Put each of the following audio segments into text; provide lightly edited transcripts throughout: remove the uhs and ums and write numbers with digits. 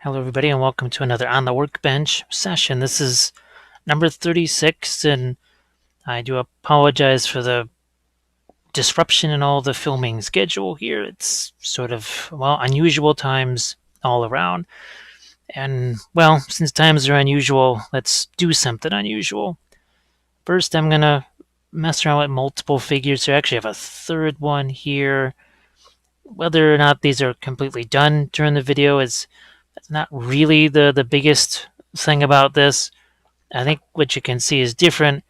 Hello, everybody, and welcome to another On the Workbench session. This is number 36, and I do apologize for the disruption in all the filming schedule here. It's sort of, well, unusual times all around. And, well, since times are unusual, let's do something unusual. First, I'm going to mess around with multiple figures. So I actually have a third one here. Whether or not these are completely done during the video is not really the biggest thing about this. I think what you can see is different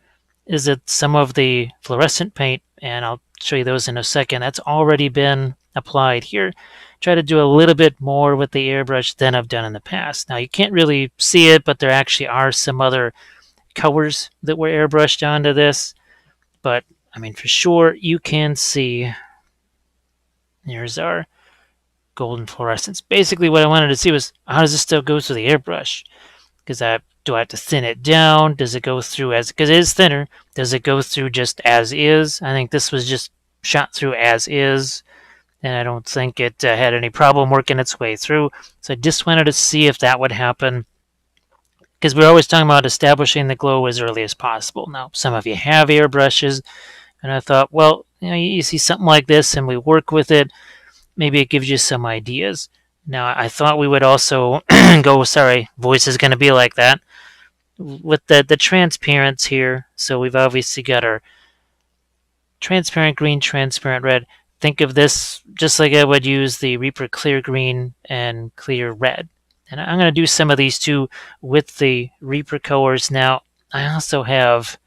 is that some of the fluorescent paint, and I'll show you those in a second, that's already been applied here. Try to do a little bit more with the airbrush than I've done in the past. Now you can't really see it, but there actually are some other colors that were airbrushed onto this. But I mean, for sure, you can see, here's our golden fluorescence. Basically what I wanted to see was, how does this still go through the airbrush? Because do I have to thin it down? Does it go through as, because it is thinner, does it go through just as is? I think this was just shot through as is, and I don't think it had any problem working its way through. So I just wanted to see if that would happen, because we're always talking about establishing the glow as early as possible. Now, some of you have airbrushes, and I thought, well, you see something like this and we work with it, maybe it gives you some ideas. Now, I thought we would also go, sorry, voice is going to be like that, with the transparents here. So we've obviously got our transparent green, transparent red. Think of this just like I would use the Reaper clear green and clear red. And I'm going to do some of these too with the Reaper colors. Now, I also have,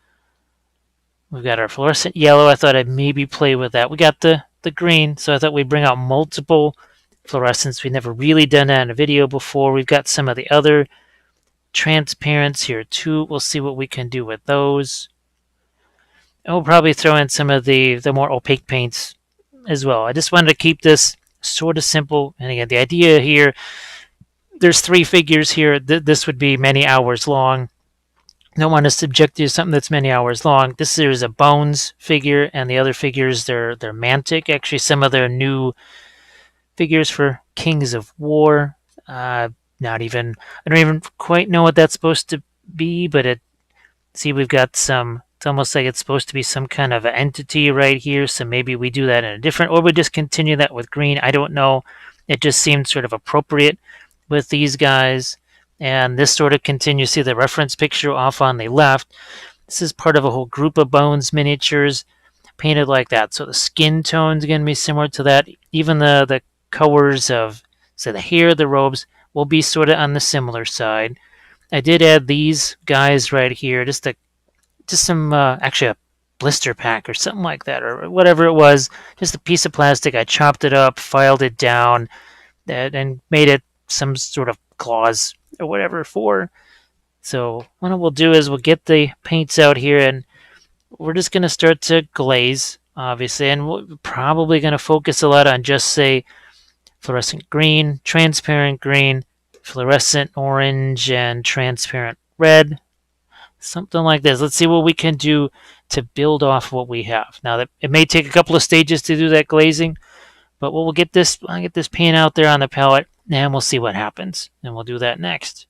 we've got our fluorescent yellow. I thought I'd maybe play with that. We got the green, so I thought we'd bring out multiple fluorescents. We've never really done that in a video before. We've got some of the other transparents here too. We'll see what we can do with those. And we'll probably throw in some of the more opaque paints as well. I just wanted to keep this sort of simple. And again, the idea here, there's 3 figures here. This would be many hours long. Don't want to subject you to something that's many hours long. This is a Bones figure, and the other figures, they're Mantic. Actually, some of their new figures for Kings of War. I don't even quite know what that's supposed to be, but see, we've got some, it's almost like it's supposed to be some kind of an entity right here, so maybe we do that in a different, or we just continue that with green. I don't know. It just seemed sort of appropriate with these guys. And this sort of continues. See the reference picture off on the left. This is part of a whole group of Bones miniatures painted like that. So the skin tone's going to be similar to that. Even the colors of, say, the hair, the robes, will be sort of on the similar side. I did add these guys right here, just some, actually a blister pack or something like that, or whatever it was. Just a piece of plastic. I chopped it up, filed it down, and made it some sort of claws or whatever for. So what we'll do is we'll get the paints out here, and we're just going to start to glaze, obviously, and we're probably going to focus a lot on just, say, fluorescent green, transparent green, fluorescent orange, and transparent red. Something like this. Let's see what we can do to build off what we have. Now, that it may take a couple of stages to do that glazing, but I'll get this paint out there on the palette, and we'll see what happens. And we'll do that next.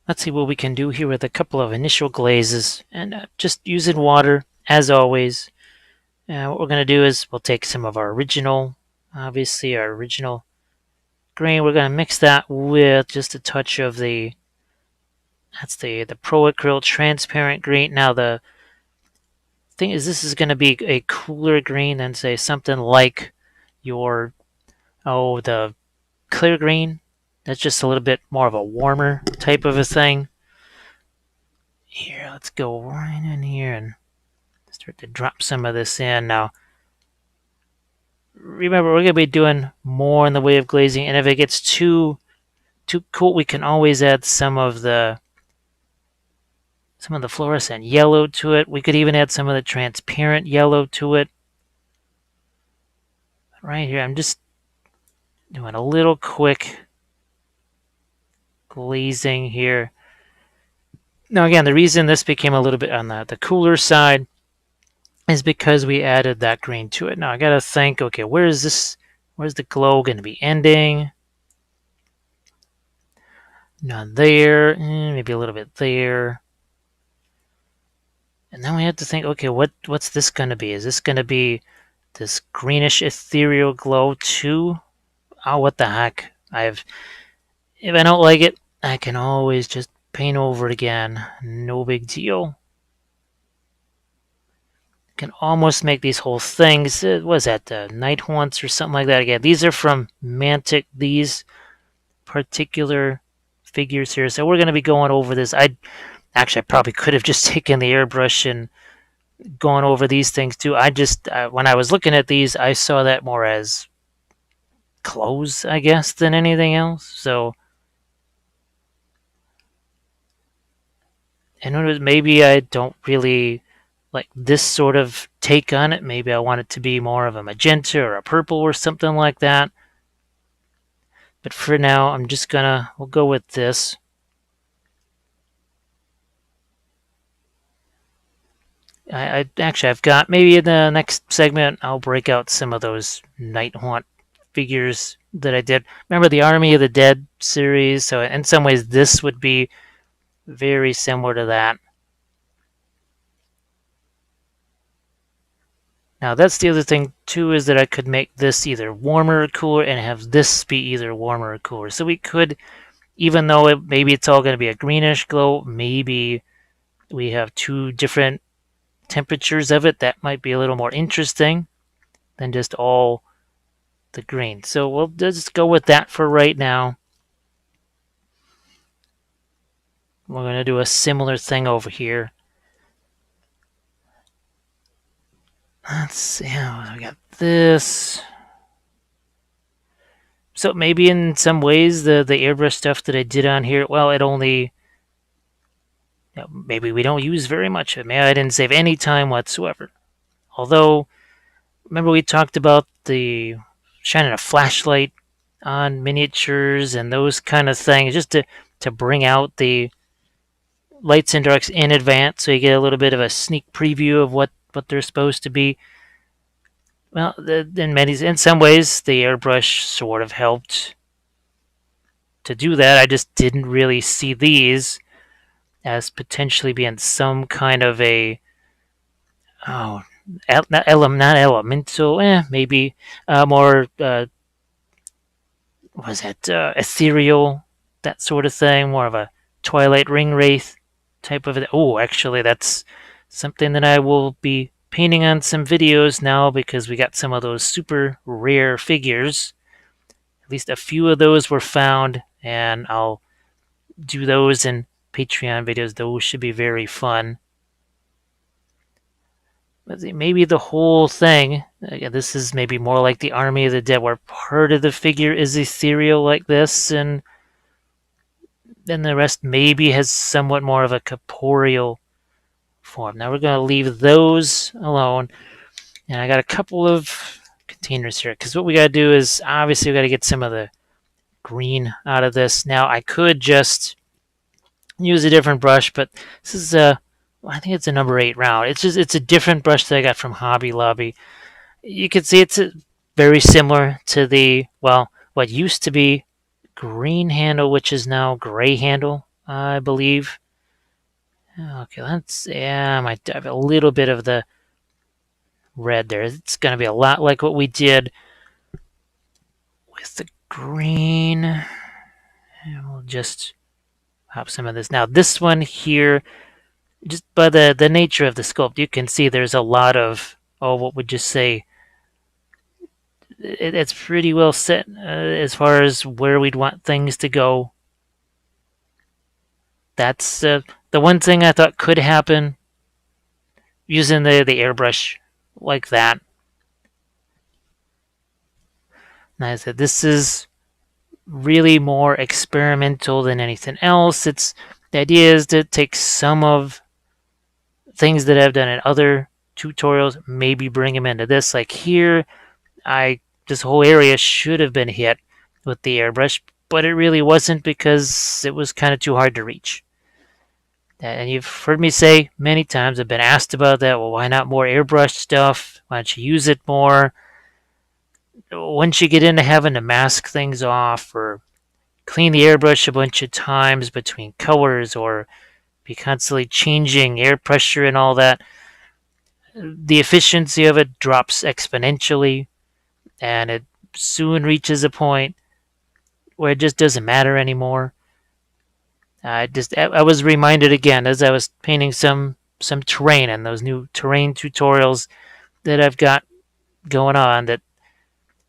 Let's see what we can do here with a couple of initial glazes, and just using water as always. What we're going to do is we'll take some of our original, obviously our original green. We're going to mix that with just a touch of that's the Pro Acryl transparent green. Now the thing is, this is going to be a cooler green than, say, something like your, the clear green. That's just a little bit more of a warmer type of a thing. Here, let's go right in here and start to drop some of this in. Now, remember, we're going to be doing more in the way of glazing, and if it gets too cool, we can always add some of the fluorescent yellow to it. We could even add some of the transparent yellow to it. Right here, I'm just doing a little quick glazing here. Now again, the reason this became a little bit on the cooler side is because we added that green to it. Now I gotta think, okay, where is this Where's the glow going to be ending? Not there. Maybe a little bit there. And then we have to think, okay, what's this going to be? Is this going to be this greenish ethereal glow too? Oh, what the heck? If I don't like it, I can always just paint over it again. No big deal. Can almost make these whole things. Was that the Night Haunts or something like that? Again, these are from Mantic. These particular figures here. So we're going to be going over this. I probably could have just taken the airbrush and gone over these things too. When I was looking at these, I saw that more as clothes, I guess, than anything else. So, and maybe I don't really like this sort of take on it. Maybe I want it to be more of a magenta or a purple or something like that. But for now, we'll go with this. I've got, maybe in the next segment, I'll break out some of those Night Haunt figures that I did. Remember the Army of the Dead series? So in some ways, this would be very similar to that. Now that's the other thing too, is that I could make this either warmer or cooler and have this be either warmer or cooler. So we could, even though maybe it's all going to be a greenish glow, maybe we have two different temperatures of it. That might be a little more interesting than just all the green. So we'll just go with that for right now. We're going to do a similar thing over here. Let's see how we got this. So maybe in some ways the airbrush stuff that I did on here, well, it only, maybe we don't use very much of it. Maybe I didn't save any time whatsoever. Although, remember we talked about the shining a flashlight on miniatures and those kind of things, just to bring out the lights and darks in advance, so you get a little bit of a sneak preview of what they're supposed to be. Well, in some ways, the airbrush sort of helped to do that. I just didn't really see these as potentially being some kind of a not elemental, maybe more was that ethereal, that sort of thing, more of a Twilight Ring Wraith type of it. Oh, actually, that's something that I will be painting on some videos now, because we got some of those super rare figures. At least a few of those were found, and I'll do those in Patreon videos. Those should be very fun. Let's see, maybe the whole thing, this is maybe more like the Army of the Dead, where part of the figure is ethereal like this, and then the rest maybe has somewhat more of a corporeal form. Now we're going to leave those alone. And I got a couple of containers here, because what we got to do is, obviously we got to get some of the green out of this. Now I could just use a different brush, but this is I think it's a number 8 round. It's a different brush that I got from Hobby Lobby. You can see it's very similar to the, well, what used to be green handle, which is now gray handle, I believe. Okay, I might have a little bit of the red there. It's going to be a lot like what we did with the green. And we'll just pop some of this. Now this one here, just by the nature of the sculpt, you can see there's a lot of, what would you say, it's pretty well set as far as where we'd want things to go. That's the one thing I thought could happen using the airbrush like that. And I said, this is really more experimental than anything else. The idea is to take some of things that I've done in other tutorials, maybe bring them into this. Like here, this whole area should have been hit with the airbrush, but it really wasn't, because it was kind of too hard to reach. And you've heard me say many times, I've been asked about that. Well, why not more airbrush stuff? Why don't you use it more? once you get into having to mask things off or clean the airbrush a bunch of times between colors or be constantly changing air pressure and all that, the efficiency of it drops exponentially, and it soon reaches a point where it just doesn't matter anymore. I was reminded again as I was painting some terrain and those new terrain tutorials that I've got going on, that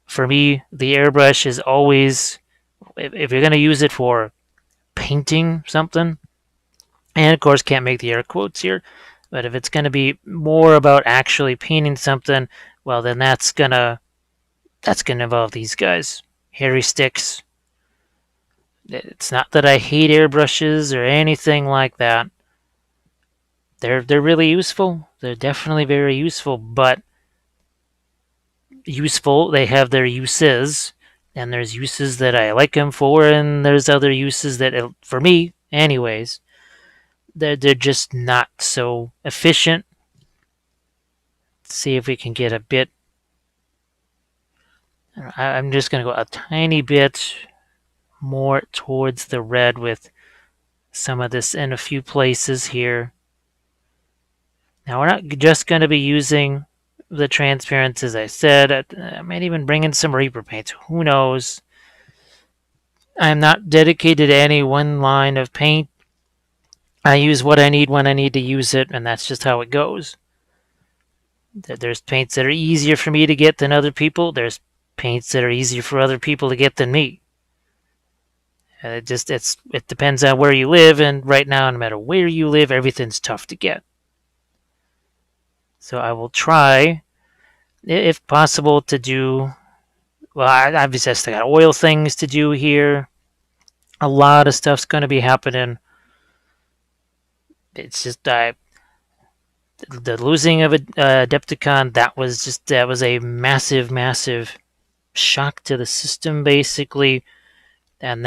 for me the airbrush is always, if you're going to use it for painting something, and of course can't make the air quotes here, but if it's going to be more about actually painting something, well then that's gonna involve these guys, hairy sticks. It's not that I hate airbrushes or anything like that. They're really useful. They're definitely very useful, but useful. They have their uses, and there's uses that I like them for, and there's other uses that, for me, anyways, they're just not so efficient. Let's see if we can get a bit. I'm just gonna go a tiny bit more towards the red with some of this in a few places here. Now we're not just going to be using the transparents, as I said. I might even bring in some Reaper paints. Who knows? I'm not dedicated to any one line of paint. I use what I need when I need to use it, and that's just how it goes. There's paints that are easier for me to get than other people. There's paints that are easier for other people to get than me. It depends on where you live, and right now, no matter where you live, everything's tough to get. So I will try, if possible, to do. Well, I obviously still got oil things to do here. A lot of stuff's going to be happening. It's just the losing of a Adepticon. That was a massive, massive shock to the system, basically, and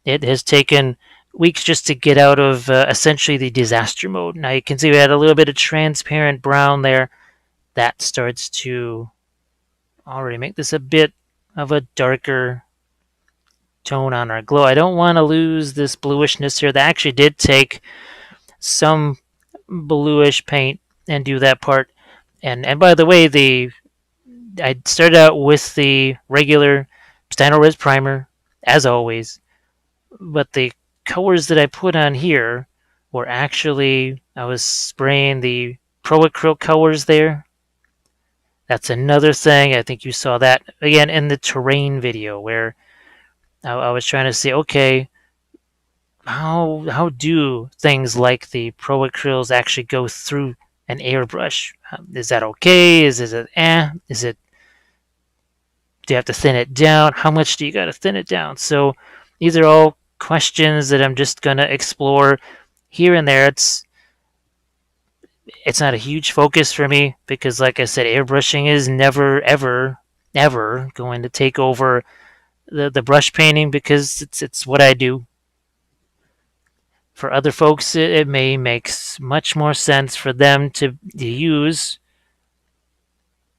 it has taken weeks just to get out of essentially the disaster mode. Now you can see we had a little bit of transparent brown there. That starts to already make this a bit of a darker tone on our glow. I don't want to lose this bluishness here. That actually did take some bluish paint and do that part. And by the way, I started out with the regular Stano Res primer, as always, but the colors that I put on here were actually, I was spraying the Pro Acrylic colors there. That's another thing. I think you saw that again in the terrain video where I was trying to say, okay, how do things like the Pro Acryls actually go through an airbrush? Is that okay? Is it Is it, do you have to thin it down? How much do you got to thin it down? So these are all questions that I'm just gonna explore here and there. It's not a huge focus for me because, like I said, airbrushing is never, ever, ever going to take over the brush painting because it's what I do. For other folks, it may make much more sense for them to use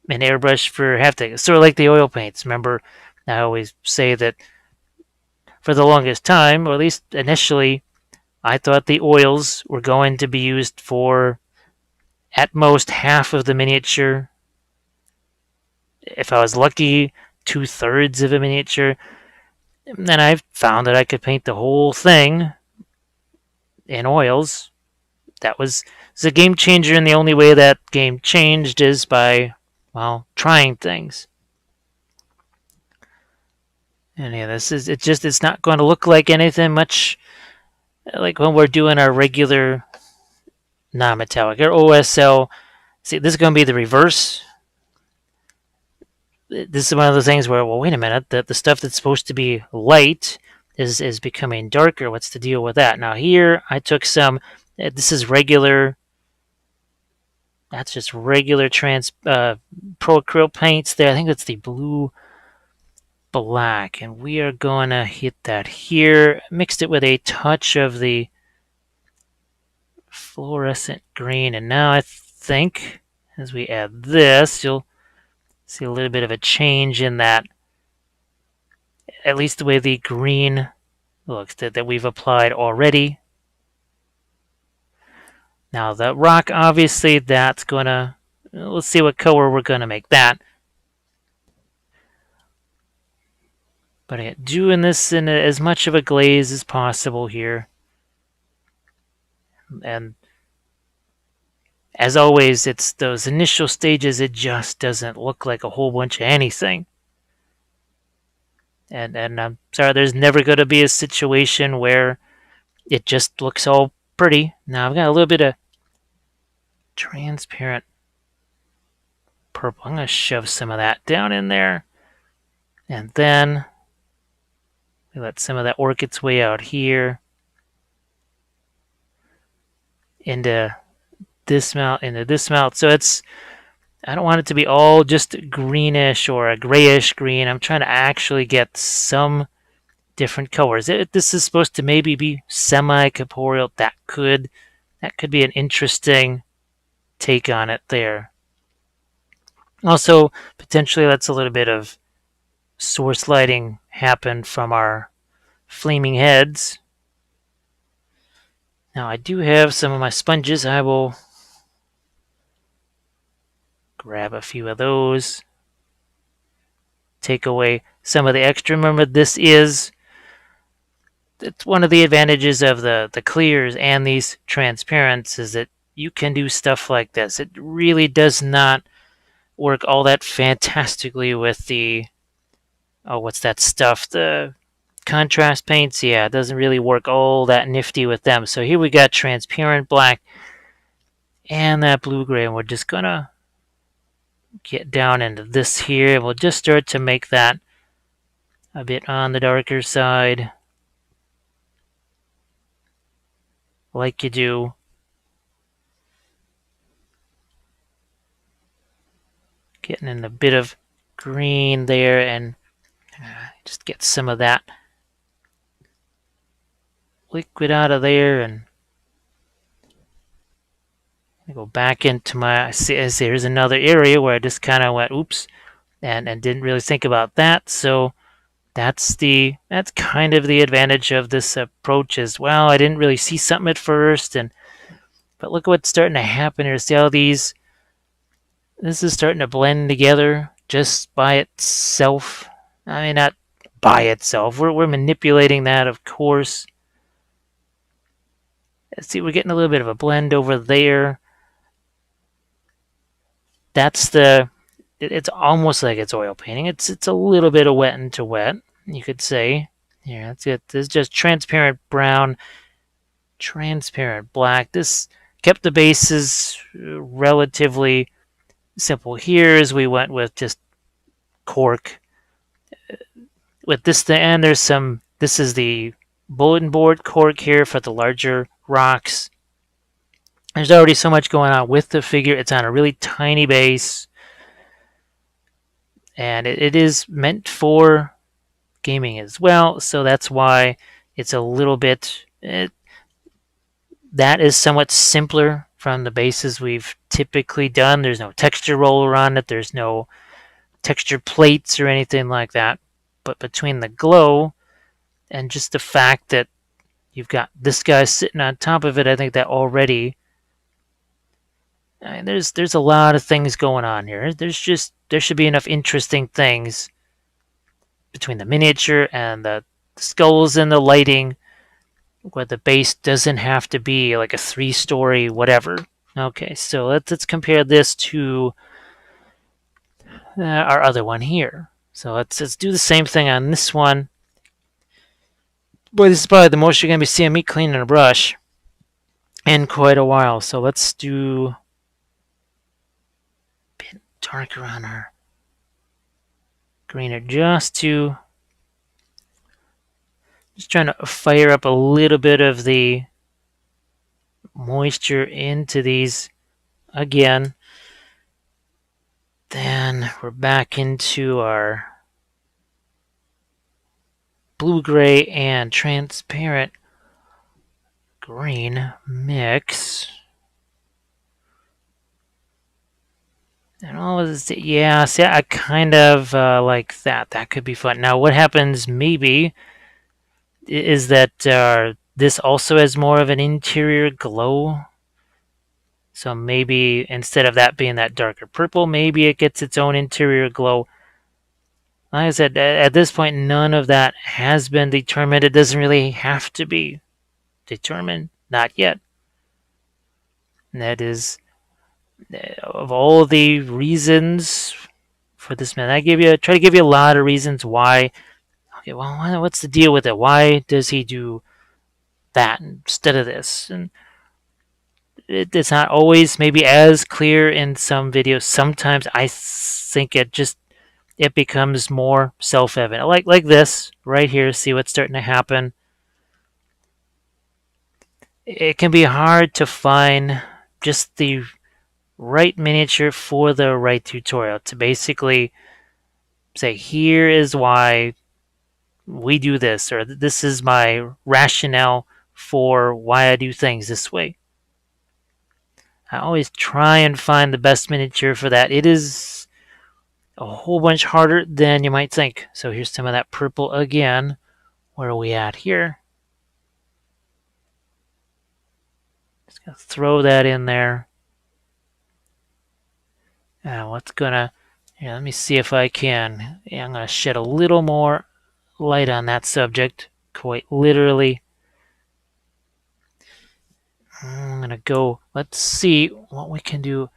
an airbrush for half things. Sort of like the oil paints. Remember, I always say that for the longest time, or at least initially, I thought the oils were going to be used for at most half of the miniature. If I was lucky, 2/3 of a miniature. And then I found that I could paint the whole thing in oils. That was a game changer, and the only way that game changed is by, well, trying things. And yeah, it's not going to look like anything much like when we're doing our regular non-metallic or OSL. See, this is going to be the reverse. This is one of those things where, well, wait a minute, the stuff that's supposed to be light is becoming darker. What's the deal with that? Now here, I took some, this is regular, that's just regular Pro Acrylic paints there. I think that's the blue black, and we are going to hit that here. Mixed it with a touch of the fluorescent green, and now I think as we add this, you'll See a little bit of a change in that, at least the way the green looks that we've applied already. Now the rock, obviously, that's gonna, let's see what color we're gonna make that. But again, doing this in as much of a glaze as possible here. And as always, it's those initial stages, it just doesn't look like a whole bunch of anything. And I'm sorry, there's never going to be a situation where it just looks all pretty. Now I've got a little bit of transparent purple. I'm going to shove some of that down in there. And then we let some of that work its way out here into this mount. So it's, I don't want it to be all just greenish or a grayish green. I'm trying to actually get some different colors. This is supposed to maybe be semi-corporeal. That could be an interesting take on it there. Also, potentially let's a little bit of source lighting happen from our flaming heads. Now I do have some of my sponges. I will grab a few of those. Take away some of the extra. Remember, it's one of the advantages of the clears and these transparents is that you can do stuff like this. It really does not work all that fantastically with the, oh, what's that stuff? The contrast paints. Yeah, it doesn't really work all that nifty with them. So here we got transparent black and that blue-gray, and we're just gonna get down into this here, and we'll just start to make that a bit on the darker side, like you do. Getting in a bit of green there, and just get some of that liquid out of there, and go back into my, I see here's another area where I just kind of went oops and didn't really think about that. So that's kind of the advantage of this approach as well. I didn't really see something at first, but look what's starting to happen here. See how this is starting to blend together just by itself. I mean, not by itself. We're manipulating that, of course. See, we're getting a little bit of a blend over there. It's almost like it's oil painting. It's a little bit of wet into wet, you could say. Here, that's it. This is just transparent brown, transparent black. This kept the bases relatively simple here as we went with just cork. With this, and there's some, this is the bulletin board cork here for the larger rocks. There's already so much going on with the figure. It's on a really tiny base. And it is meant for gaming as well. So that's why it's a little bit, that is somewhat simpler from the bases we've typically done. There's no texture roller on it. There's no texture plates or anything like that. But between the glow and just the fact that you've got this guy sitting on top of it, I think that already, I mean, there's a lot of things going on here. There should be enough interesting things between the miniature and the skulls and the lighting, where the base doesn't have to be like a 3-story whatever. Okay, so let's compare this to our other one here. So let's do the same thing on this one. Boy, this is probably the most you're going to be seeing me cleaning a brush in quite a while. So let's do a bit darker on our greener, just trying to fire up a little bit of the moisture into these again. Then we're back into our blue-gray and transparent green mix. And all of this, yeah, see, I kind of like that. That could be fun. Now, what happens maybe is that this also has more of an interior glow. So maybe instead of that being that darker purple, maybe it gets its own interior glow. Like I said, at this point, none of that has been determined. It doesn't really have to be determined. Not yet. And that is, of all the reasons for this man, try to give you a lot of reasons why. Okay, well, what's the deal with it? Why does he do that instead of this? And it's not always maybe as clear in some videos. Sometimes I think it becomes more self-evident. Like this right here. See what's starting to happen. It can be hard to find just the right miniature for the right tutorial to basically say here is why we do this, or this is my rationale for why I do things this way. I always try and find the best miniature for that. It is a whole bunch harder than you might think. So here's some of that purple again. Where are we at here? Just gonna throw that in there. What's gonna... Yeah, let me see if I can. Yeah, I'm gonna shed a little more light on that subject. Quite literally. I'm gonna go... Let's see what we can do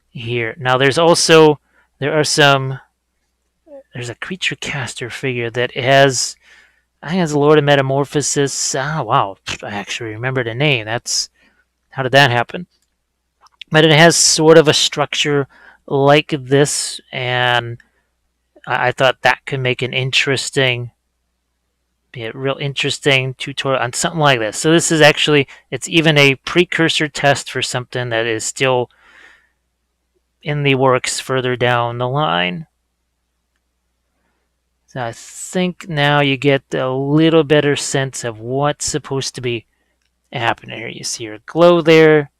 here. Now there are some... There's a creature caster figure that has... I think it's Lord of Metamorphosis. Ah, wow. I actually remember the name. How did that happen? But it has sort of a structure like this, and I thought that could make be a real interesting tutorial on something like this. So this is actually, it's even a precursor test for something that is still in the works further down the line. So I think now you get a little better sense of what's supposed to be happening here. You see your glow there.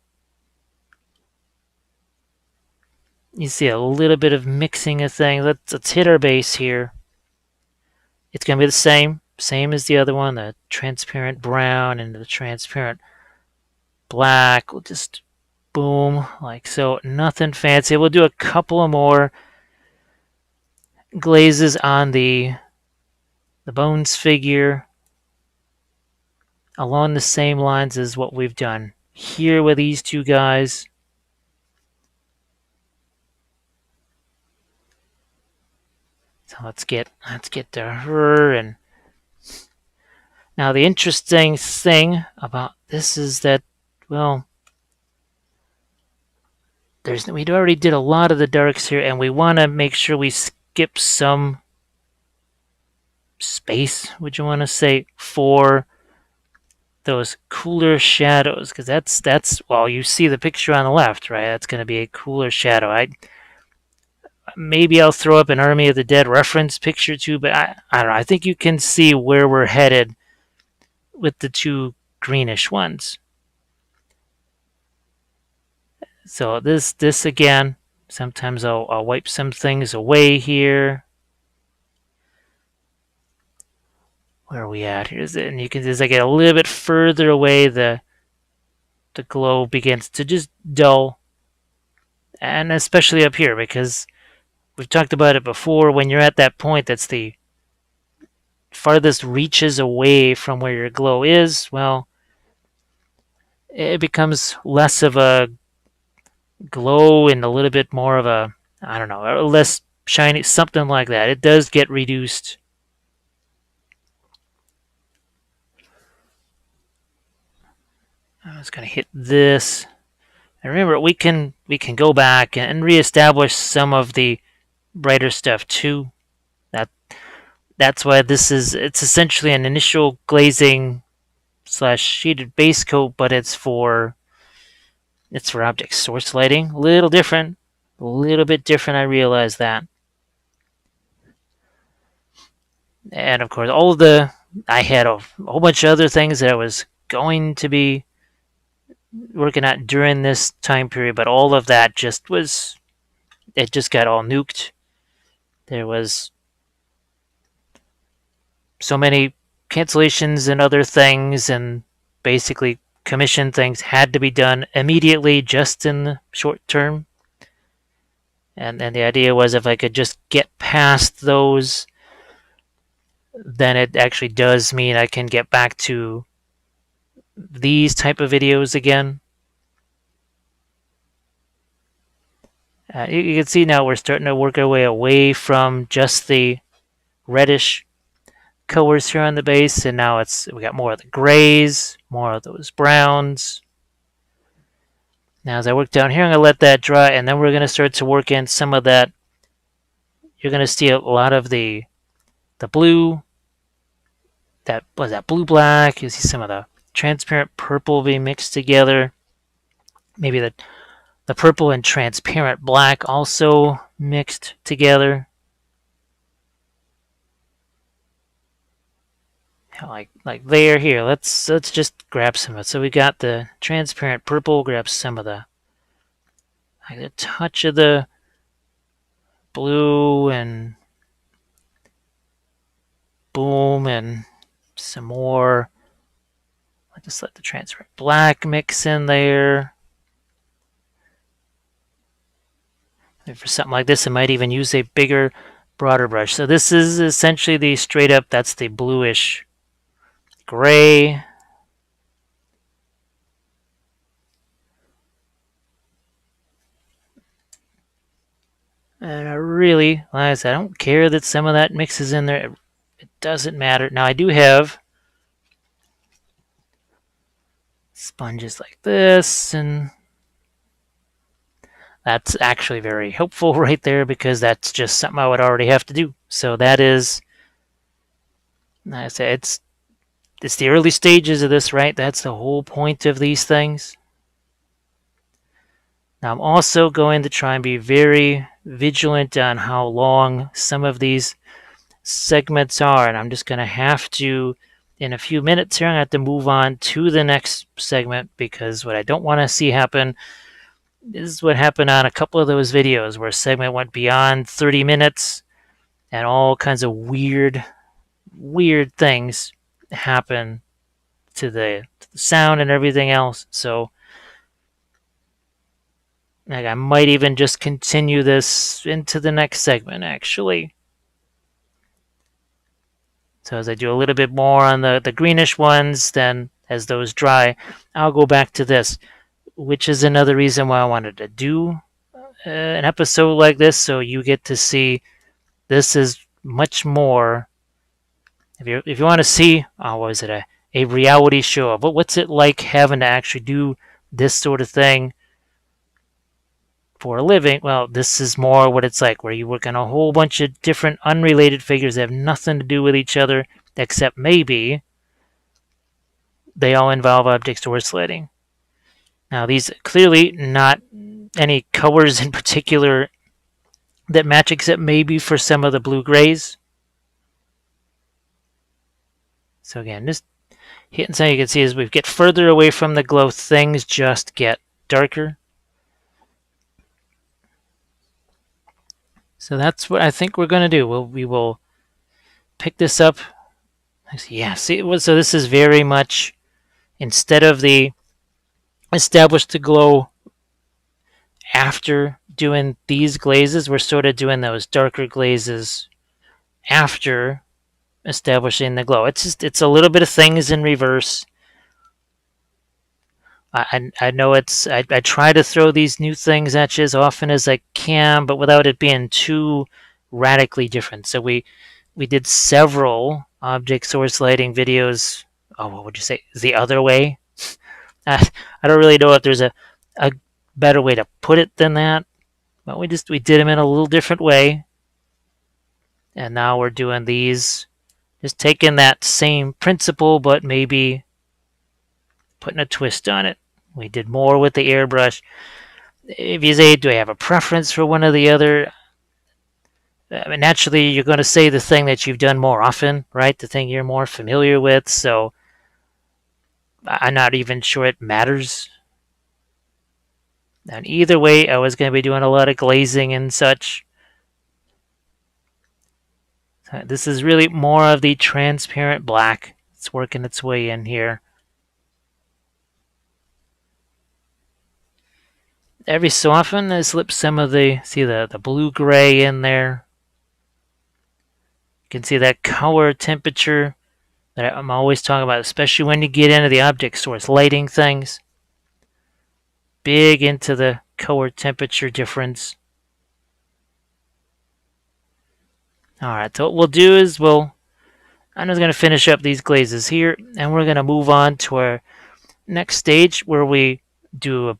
You see a little bit of mixing of things. Let's hit our base here. It's going to be the same as the other one, the transparent brown and the transparent black. We'll just boom, like so. Nothing fancy. We'll do a couple of more glazes on the bones figure along the same lines as what we've done here with these two guys. So let's get to her. And now the interesting thing about this is that, well, we already did a lot of the darks here, and we want to make sure we skip some space, would you want to say, for those cooler shadows, because that's well, you see the picture on the left, right? That's going to be a cooler shadow. Maybe I'll throw up an Army of the Dead reference picture too, but I don't know. I think you can see where we're headed with the two greenish ones. So this again, sometimes I'll wipe some things away here. Where are we at here? And you can, as I get a little bit further away, the glow begins to just dull. And especially up here, because we've talked about it before, when you're at that point that's the farthest reaches away from where your glow is, well, it becomes less of a glow and a little bit more of a, I don't know, less shiny, something like that. It does get reduced. I'm just going to hit this. And remember, we can go back and reestablish some of the brighter stuff too. That's why it's essentially an initial glazing / shaded base coat, but it's for object source lighting. A little bit different. I realize that. And of course, I had a whole bunch of other things that I was going to be working at during this time period, but all of that just was it just got all nuked. There was so many cancellations and other things, and basically commission things had to be done immediately, just in the short term. And the idea was if I could just get past those, then it actually does mean I can get back to these type of videos again. You can see now we're starting to work our way away from just the reddish colors here on the base, and now we got more of the grays, more of those browns. Now as I work down here, I'm going to let that dry, and then we're going to start to work in some of that. You're going to see a lot of the blue, that blue black. You see some of the transparent purple being mixed together. Maybe the purple and transparent black also mixed together. Like there here. Let's just grab some of it. So we got the transparent purple. Grab some of the a touch of the blue, and boom, and some more. I just let the transparent black mix in there. And for something like this, I might even use a bigger, broader brush. So this is essentially the straight up, that's the bluish gray. And I really, like I said, I don't care that some of that mixes in there. It doesn't matter. Now I do have sponges like this, and that's actually very helpful right there, because that's just something I would already have to do. So that is, like I said, it's the early stages of this, right? That's the whole point of these things. Now I'm also going to try and be very vigilant on how long some of these segments are, and I'm just going to have to, in a few minutes here, I'm going to have to move on to the next segment, because what I don't want to see happen is what happened on a couple of those videos where a segment went beyond 30 minutes and all kinds of weird things happen to the sound and everything else. So like, I might even just continue this into the next segment, actually. So as I do a little bit more on the greenish ones, then as those dry, I'll go back to this, which is another reason why I wanted to do an episode like this, so you get to see this is much more. If you want to see, what is it, a reality show of what's it like having to actually do this sort of thing for a living, well, this is more what it's like, where you work on a whole bunch of different unrelated figures that have nothing to do with each other, except maybe they all involve object source sliding. Now, these clearly not any colors in particular that match, except maybe for some of the blue-grays. So again, just hitting something you can see as we get further away from the glow, things just get darker. So that's what I think we're going to do. We will pick this up. Yeah, see, so this is very much, instead of the establish the glow after doing these glazes, we're sort of doing those darker glazes after establishing the glow. It's a little bit of things in reverse. I know I try to throw these new things at you as often as I can, but without it being too radically different. So we did several object source lighting videos. Oh, what would you say? The other way? I don't really know if there's a better way to put it than that. But we did them in a little different way. And now we're doing these, just taking that same principle, but maybe putting a twist on it. We did more with the airbrush. If you say, do I have a preference for one or the other? I mean, naturally, you're going to say the thing that you've done more often, right? The thing you're more familiar with. So I'm not even sure it matters. And either way, I was going to be doing a lot of glazing and such. This is really more of the transparent black. It's working its way in here. Every so often, I slip some of the blue-gray in there. You can see that color temperature that I'm always talking about, especially when you get into the object source lighting things. Big into the color temperature difference. Alright, so what we'll do is I'm just going to finish up these glazes here, and we're going to move on to our next stage where we do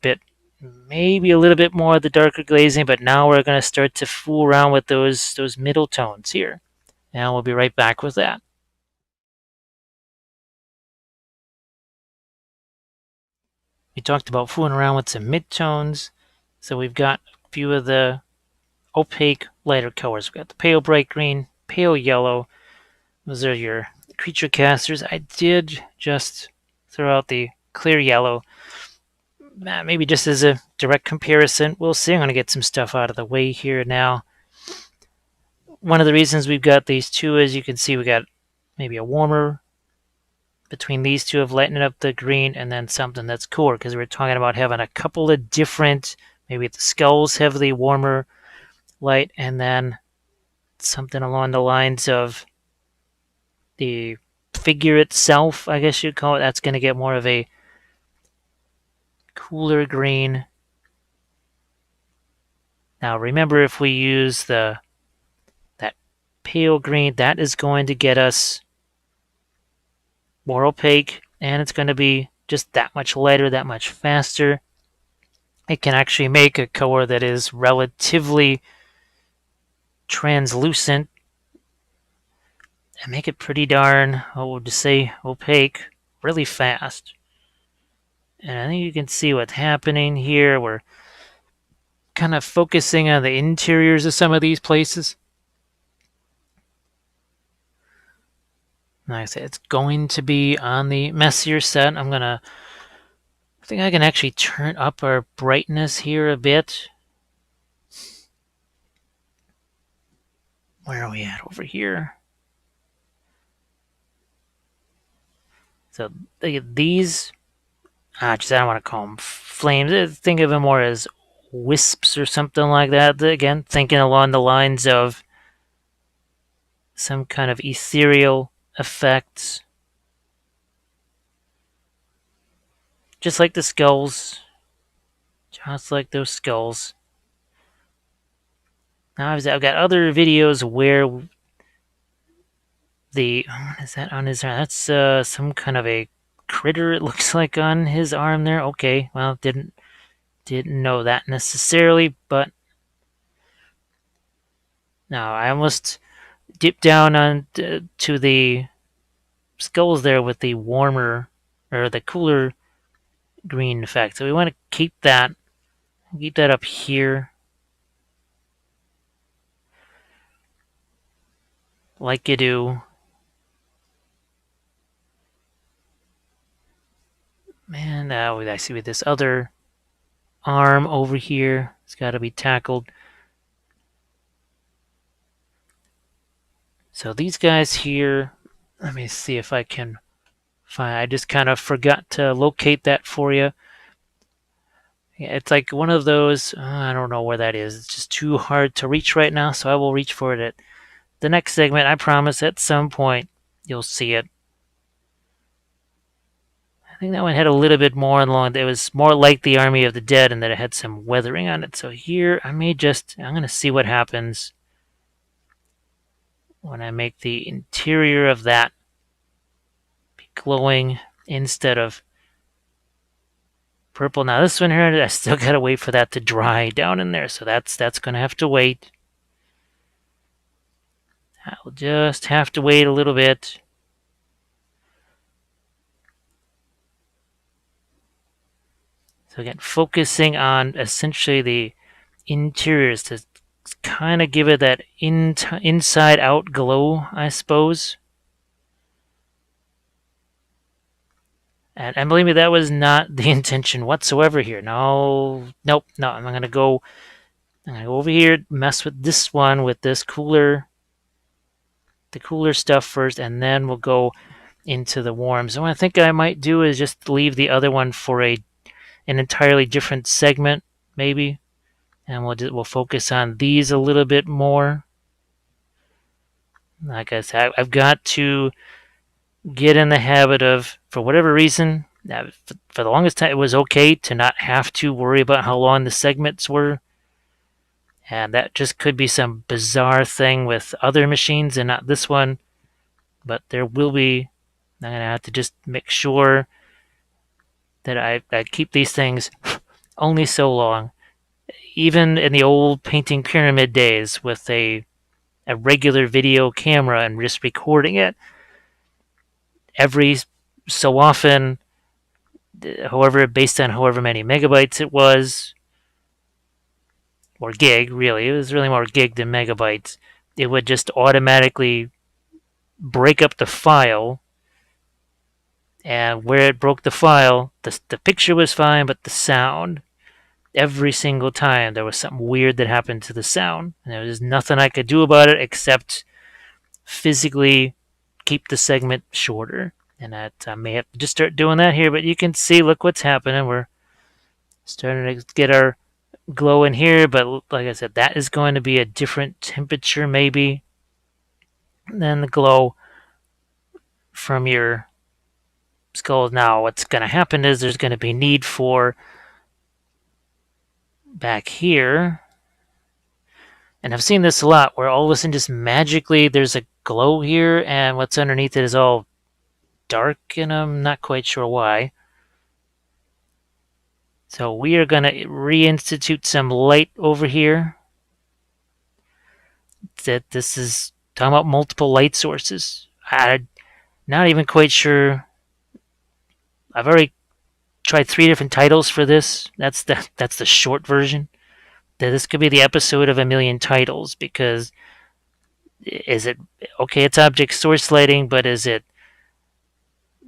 maybe a little bit more of the darker glazing, but now we're going to start to fool around with those middle tones here. And we'll be right back with that. We talked about fooling around with some midtones, so we've got a few of the opaque lighter colors. We've got the pale bright green, pale yellow. Those are your creature casters. I did just throw out the clear yellow, maybe just as a direct comparison. We'll see. I'm going to get some stuff out of the way here now. One of the reasons we've got these two is you can see we got maybe a warmer between these two of lightening up the green, and then something that's cooler, because we're talking about having a couple of different, maybe the skulls have the warmer light, and then something along the lines of the figure itself, I guess you'd call it. That's going to get more of a cooler green. Now remember, if we use that pale green, that is going to get us more opaque, and it's going to be just that much lighter, that much faster. It can actually make a color that is relatively translucent and make it pretty darn, we'll just say, opaque really fast. And I think you can see what's happening here. We're kind of focusing on the interiors of some of these places. Like I said, it's going to be on the messier set. I think I can actually turn up our brightness here a bit. Where are we at over here? So these, I don't want to call them flames. Think of them more as wisps or something like that. Again, thinking along the lines of some kind of ethereal effects. Just like the skulls. Just like those skulls. Now I've got other videos where what is that on his arm? That's some kind of a critter, it looks like, on his arm there. Okay, well, didn't know that necessarily, but now I almost dipped down on to the skulls there with the warmer or the cooler green effect. So we want to keep that up here, like you do. Man, I see with this other arm over here, it's got to be tackled. So these guys here, let me see if I can find. I just kind of forgot to locate that for you. Yeah, it's like one of those, I don't know where that is. It's just too hard to reach right now, so I will reach for it at the next segment. I promise at some point you'll see it. I think that one had a little bit more along. It was more like the Army of the Dead, and that it had some weathering on it. So here, I'm going to see what happens when I make the interior of that be glowing instead of purple. Now this one here, I still got to wait for that to dry down in there. So that's going to have to wait. I'll just have to wait a little bit. So again, focusing on essentially the interiors to kind of give it that inside out glow, I suppose. And believe me, that was not the intention whatsoever here. No, nope, no. I'm gonna go over here, mess with this one with this the cooler stuff first, and then we'll go into the warms. And what I think I might do is just leave the other one for an entirely different segment, maybe, and we'll focus on these a little bit more. Like I said, I've got to get in the habit of, for whatever reason, for the longest time, it was okay to not have to worry about how long the segments were. And that just could be some bizarre thing with other machines and not this one. But there will be, I'm going to have to just make sure that I keep these things only so long. Even in the old painting pyramid days with a regular video camera and just recording it, every so often, however, based on however many megabytes it was, or gig, really, it was really more gig than megabytes, it would just automatically break up the file. And where it broke the file, the picture was fine, but the sound, every single time there was something weird that happened to the sound. And there was nothing I could do about it except physically keep the segment shorter. And I may have to just start doing that here, but you can see, look what's happening. We're starting to get our glow in here, but like I said, that is going to be a different temperature maybe than the glow from your skull. Now what's going to happen is there's going to be need for back here, and I've seen this a lot, where all of a sudden just magically there's a glow here and what's underneath it is all dark, and I'm not quite sure why. So we are going to reinstitute some light over here. That this is talking about multiple light sources. I'm not even quite sure. I've already tried 3 different titles for this. That's the short version. This could be the episode of a million titles, because is it okay? It's object source lighting, but is it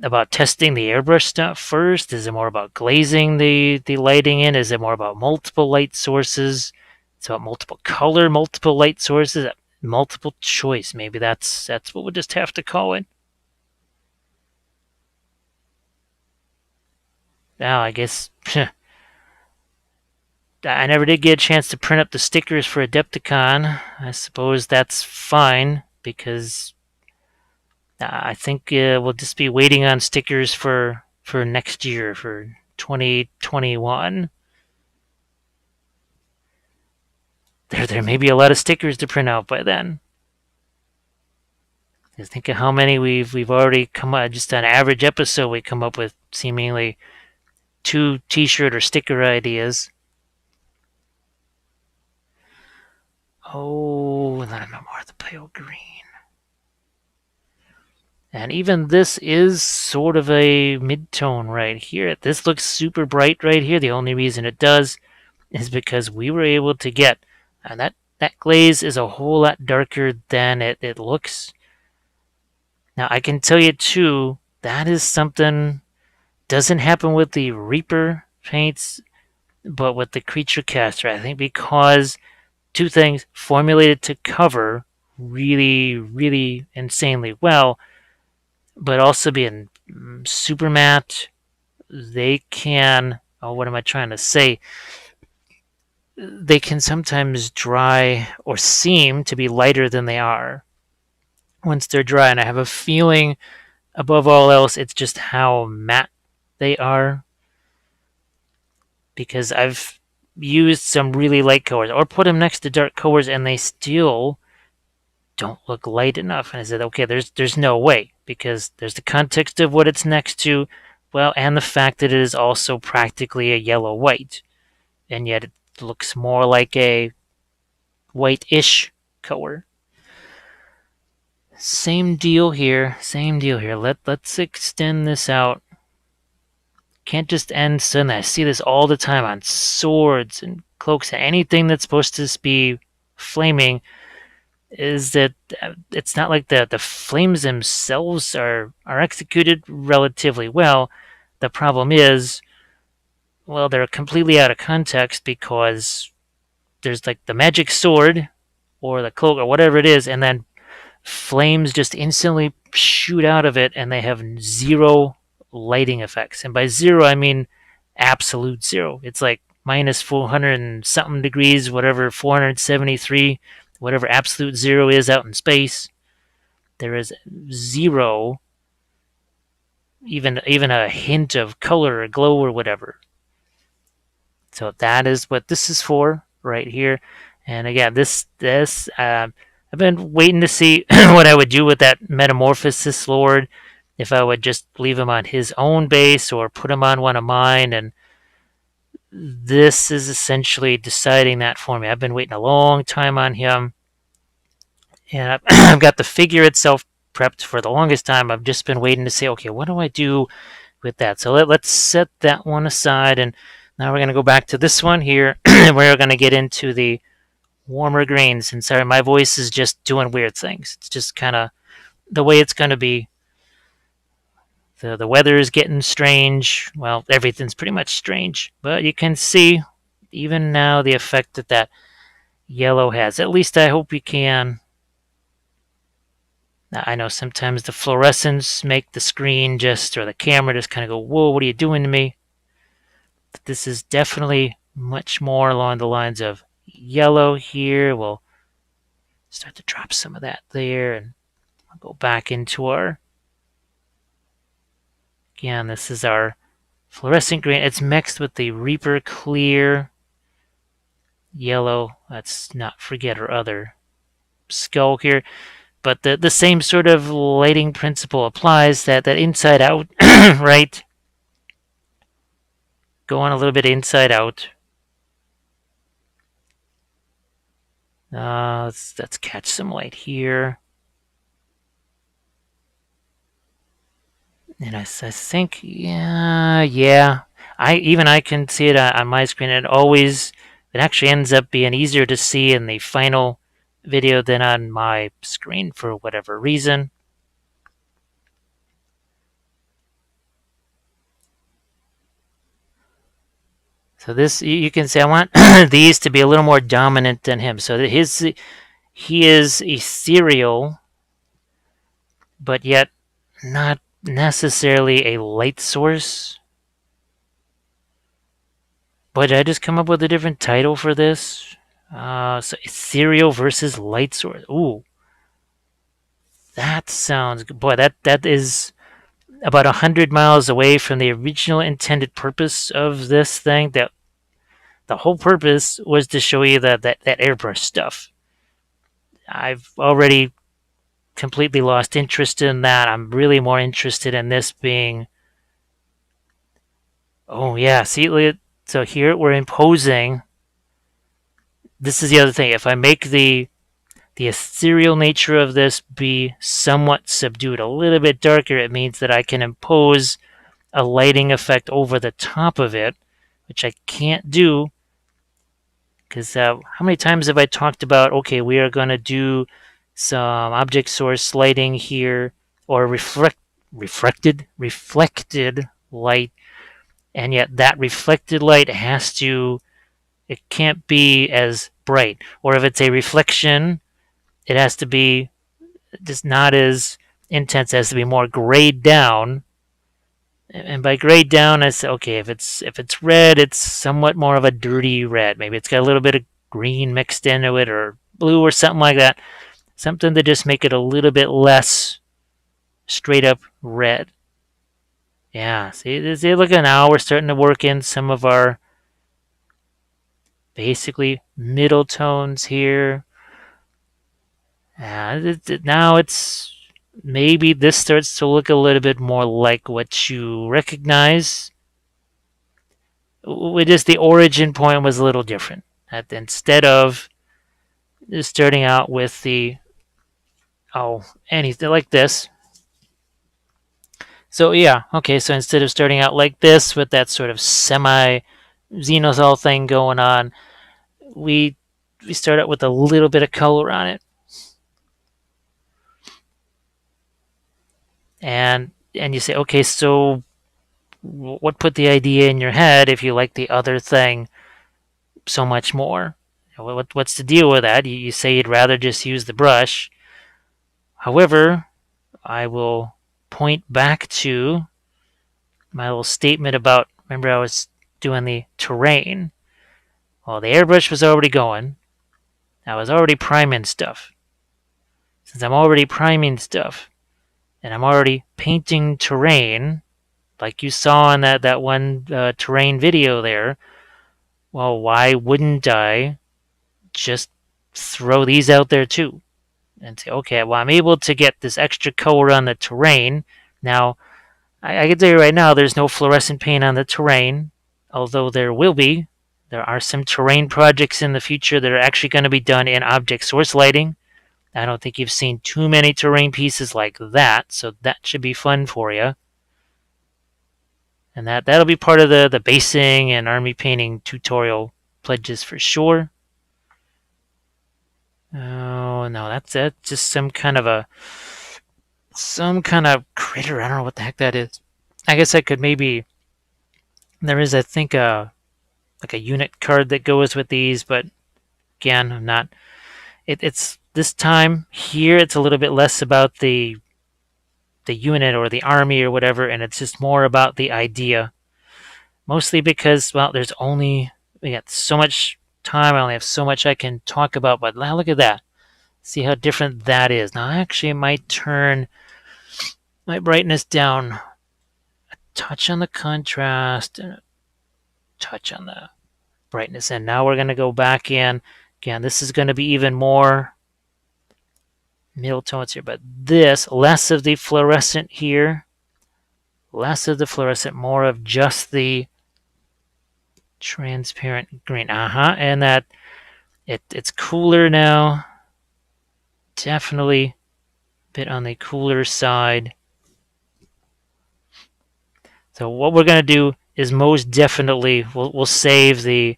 about testing the airbrush stuff first? Is it more about glazing the lighting in? Is it more about multiple light sources? It's about multiple color, multiple light sources, multiple choice. Maybe that's what we'll just have to call it. Now, I guess I never did get a chance to print up the stickers for Adepticon. I suppose that's fine, because I think we'll just be waiting on stickers for next year, for 2021. There may be a lot of stickers to print out by then. Just think of how many we've already come up. Just on average episode, we come up with seemingly 2 T-shirt or sticker ideas. Oh, and then I'm more of the pale green. And even this is sort of a mid-tone right here. This looks super bright right here. The only reason it does is because we were able to get, and that glaze is a whole lot darker than it looks. Now, I can tell you too, that is something doesn't happen with the Reaper paints, but with the Creature Caster, I think, because 2 things: formulated to cover really, really insanely well, but also being super matte. They can, oh, what am I trying to say? They can sometimes dry or seem to be lighter than they are once they're dry. And I have a feeling, above all else, it's just how matte they are. Because I've used some really light colors or put them next to dark colors, and they still don't look light enough. And I said, okay, there's no way, because there's the context of what it's next to, well, and the fact that it is also practically a yellow white, and yet it looks more like a white-ish color. Same deal here. Let's extend this out. Can't just end suddenly. I see this all the time on swords and cloaks and anything that's supposed to be flaming. Is that it's not like the flames themselves are executed relatively well. the problem is, well, they're completely out of context because there's like the magic sword or the cloak or whatever it is, and then flames just instantly shoot out of it, and they have zero lighting effects. And by zero, I mean absolute zero. It's like minus 400 and something degrees, whatever, 473, whatever absolute zero is out in space. There is zero, even a hint of color or glow or whatever. So that is what this is for right here. And again, this I've been waiting to see what I would do with that Metamorphosis Lord, if I would just leave him on his own base or put him on one of mine. And this is essentially deciding that for me. I've been waiting a long time on him, and I've got the figure itself prepped for the longest time. I've just been waiting to say, okay, what do I do with that? So let's set that one aside, and now we're going to go back to this one here. We're going to get into the warmer greens. And sorry, my voice is just doing weird things. It's just kind of the way it's going to be. The weather is getting strange. Well, everything's pretty much strange, but you can see even now the effect that that yellow has. At least I hope you can. Now, I know sometimes the fluorescents make the screen just, or the camera just kind of go, whoa, what are you doing to me? But this is definitely much more along the lines of yellow here. We'll start to drop some of that there, and I'll go back into our, again, this is our fluorescent green. It's mixed with the Reaper clear yellow. Let's not forget our other skull here. But the same sort of lighting principle applies, that inside out, right? Going a little bit inside out. Let's catch some light here. And I think, yeah. I can see it on my screen. It actually ends up being easier to see in the final video than on my screen for whatever reason. So this, you can see I want these to be a little more dominant than him. So he is ethereal, but yet not necessarily a light source. But did I just come up with a different title for this? So ethereal versus light source. Ooh, that sounds good. Boy, that is about 100 miles away from the original intended purpose of this thing. That the whole purpose was to show you that airbrush stuff. I've already completely lost interest in that. I'm really more interested in this being. Oh yeah, see, so here we're imposing. This is the other thing. If I make the ethereal nature of this be somewhat subdued, a little bit darker, it means that I can impose a lighting effect over the top of it, which I can't do. Because how many times have I talked about, okay, we are going to do some object source lighting here, or reflected light, and yet that reflected light it can't be as bright. Or if it's a reflection, it has to be just not as intense. It has to be more grayed down. And by grayed down, I say, okay, if it's red, it's somewhat more of a dirty red. Maybe it's got a little bit of green mixed into it, or blue, or something like that. Something to just make it a little bit less straight up red. Yeah, see, look at now we're starting to work in some of our basically middle tones here. Now it's maybe this starts to look a little bit more like what you recognize. Just the origin point was a little different. That instead of starting out with anything like this. So yeah, okay, so instead of starting out like this with that sort of semi Xenothal thing going on, we start out with a little bit of color on it. And you say, okay, so what put the idea in your head if you like the other thing so much more? What's the deal with that? You say you'd rather just use the brush. However, I will point back to my little statement about, remember I was doing the terrain. Well, the airbrush was already going. I was already priming stuff. Since I'm already priming stuff, and I'm already painting terrain, like you saw in that one terrain video there, well, why wouldn't I just throw these out there too? And say, okay, well, I'm able to get this extra color on the terrain. Now, I can tell you right now, there's no fluorescent paint on the terrain, although there will be. There are some terrain projects in the future that are actually going to be done in object source lighting. I don't think you've seen too many terrain pieces like that, so that should be fun for you. And that'll be part of the basing and army painting tutorial pledges for sure. Oh no, that's just some kind of critter. I don't know what the heck that is. I guess I could maybe. There is, I think, like a unit card that goes with these, but again, I'm not. It's this time here. It's a little bit less about the unit or the army or whatever, and it's just more about the idea. Mostly because, well, we got so much time. I only have so much I can talk about. But now look at that. See how different that is. Now, actually, I might turn my brightness down a touch on the contrast and a touch on the brightness. And now we're going to go back in. Again, this is going to be even more middle tones here. But this, less of the fluorescent here. Less of the fluorescent, more of just the transparent green. And that it's cooler now. Definitely a bit on the cooler side. So what we're going to do is most definitely we'll save the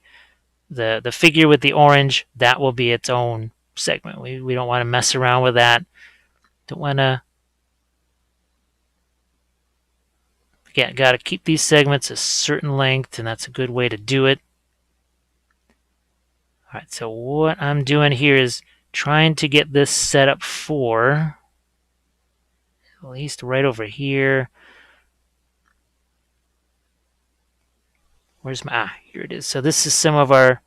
figure with the orange. That will be its own segment. We don't want to mess around with that. Don't want to. Again, got to keep these segments a certain length, and that's a good way to do it. All right, so what I'm doing here is trying to get this set up for at least right over here. Where's my, here it is. So this is some of our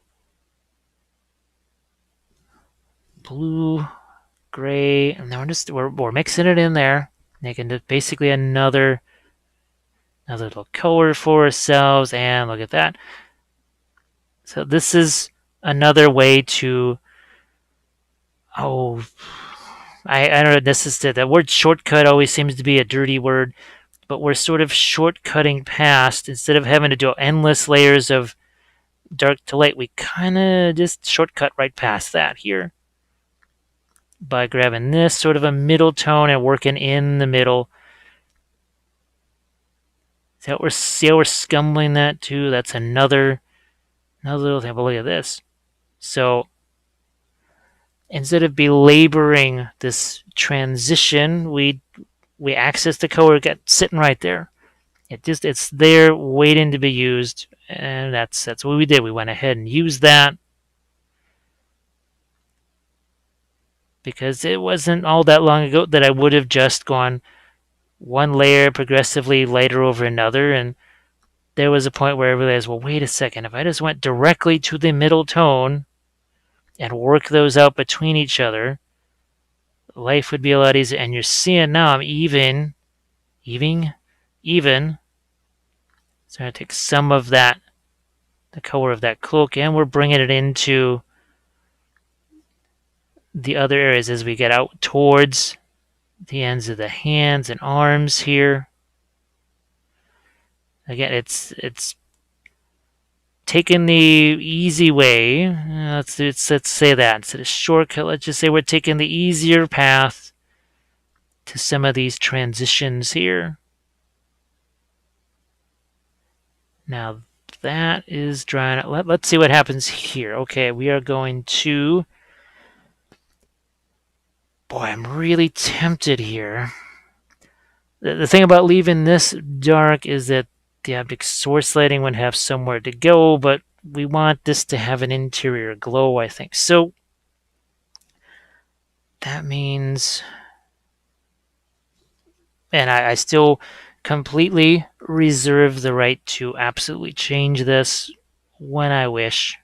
blue, gray, and then we're mixing it in there, making basically another little color for ourselves. And look at that. So this is another way to, I don't know, this is the word shortcut always seems to be a dirty word, but we're sort of shortcutting past, instead of having to do endless layers of dark to light, we kind of just shortcut right past that here by grabbing this sort of a middle tone and working in the middle. See how we're scumbling that too? That's another little thing. But look at this. So instead of belaboring this transition, we access the color, get sitting right there. It's there waiting to be used, and that's what we did. We went ahead and used that because it wasn't all that long ago that I would have just gone one layer progressively lighter over another, and there was a point where I realized, well, wait a second, if I just went directly to the middle tone and work those out between each other, life would be a lot easier. And you're seeing now I'm even. So I'm going to take some of that, the color of that cloak, and we're bringing it into the other areas as we get out towards the ends of the hands and arms here. Again, it's taking the easy way. Let's say that instead of shortcut, let's just say we're taking the easier path to some of these transitions here. Now that is drying out. Let's see what happens here. Okay, we are going to. Boy, I'm really tempted here. The thing about leaving this dark is that The object source lighting would have somewhere to go, but we want this to have an interior glow, I think. So that means, and I still completely reserve the right to absolutely change this when I wish.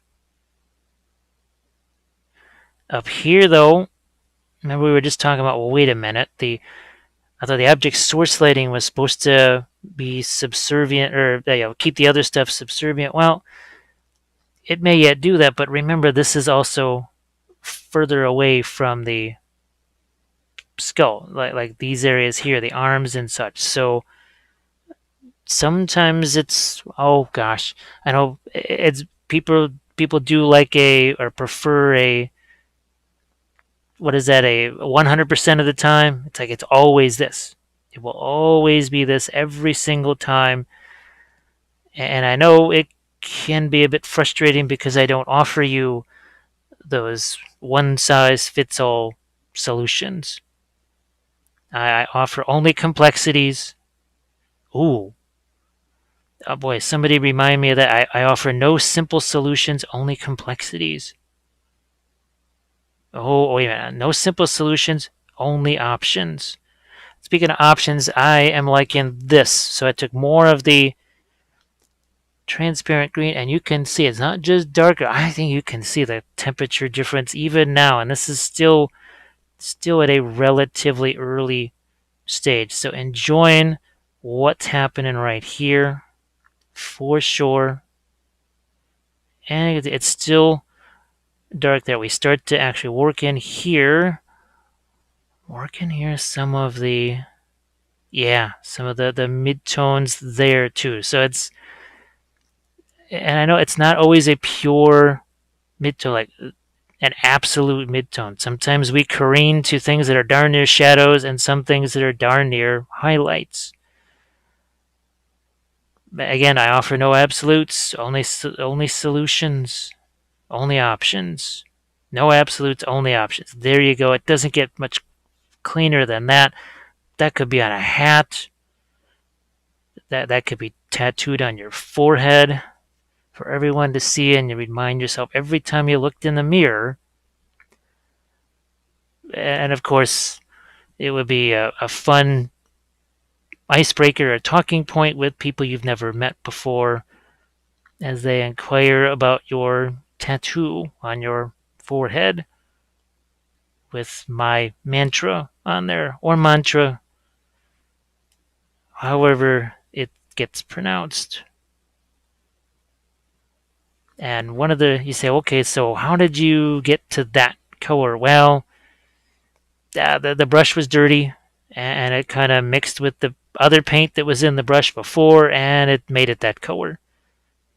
Up here, though, remember we were just talking about, well, wait a minute, I thought the object source lighting was supposed to be subservient, or keep the other stuff subservient. Well, it may yet do that, but remember this is also further away from the skull, like these areas here, the arms and such. So sometimes it's, oh gosh, I know it's people do like a, or prefer a, what is that, a 100% of the time? It's like it's always this. It will always be this every single time. And I know it can be a bit frustrating because I don't offer you those one size fits all solutions. I offer only complexities. Ooh, oh boy, somebody remind me of that. I offer no simple solutions, only complexities. Oh, wait a minute. No simple solutions, only options. Speaking of options, I am liking this. So I took more of the transparent green, and you can see it's not just darker. I think you can see the temperature difference even now, and this is still at a relatively early stage. So enjoying what's happening right here for sure. And it's still dark there. We start to actually work in here some of the, yeah, some of the midtones there too. So it's, and I know it's not always a pure midtone, like an absolute midtone. Sometimes we careen to things that are darn near shadows and some things that are darn near highlights. Again, I offer no absolutes, only solutions, only options. No absolutes, only options. There you go. It doesn't get much cleaner than that. That could be on a hat. That could be tattooed on your forehead for everyone to see, and you remind yourself every time you looked in the mirror. And of course, it would be a fun icebreaker, a talking point with people you've never met before as they inquire about your tattoo on your forehead with my mantra on there, or mantra, however it gets pronounced. And one of you say, okay, so how did you get to that color? Well, the brush was dirty, and it kind of mixed with the other paint that was in the brush before, and it made it that color.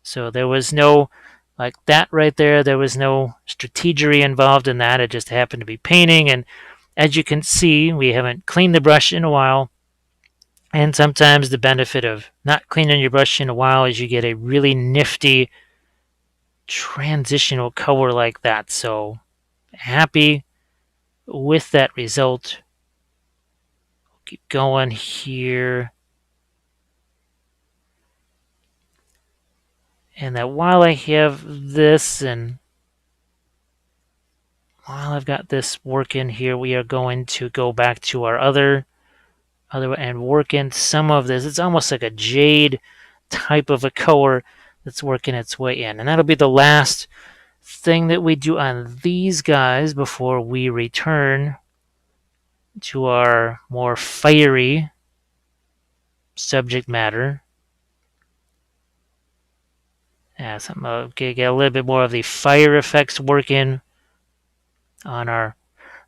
So there was no, like that right there, there was no strategery involved in that. It just happened to be painting. And as you can see, we haven't cleaned the brush in a while. And sometimes the benefit of not cleaning your brush in a while is you get a really nifty transitional color like that. So happy with that result. Keep going here. And that while I have this, and while I've got this working here, we are going to go back to our other and work in some of this. It's almost like a jade type of a color that's working its way in. And that'll be the last thing that we do on these guys before we return to our more fiery subject matter. Yeah, get a little bit more of the fire effects working on our,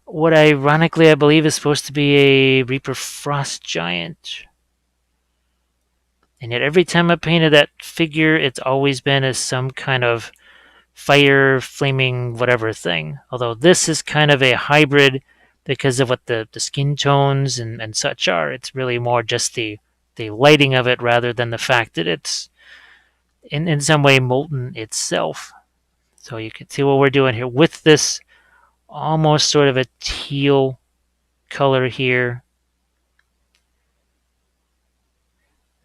what ironically I believe is supposed to be a Reaper Frost Giant. And yet every time I painted that figure, it's always been as some kind of fire, flaming, whatever thing. Although this is kind of a hybrid because of what the skin tones and such are. It's really more just the lighting of it rather than the fact that it's in some way molten itself. So you can see what we're doing here with this almost sort of a teal color here.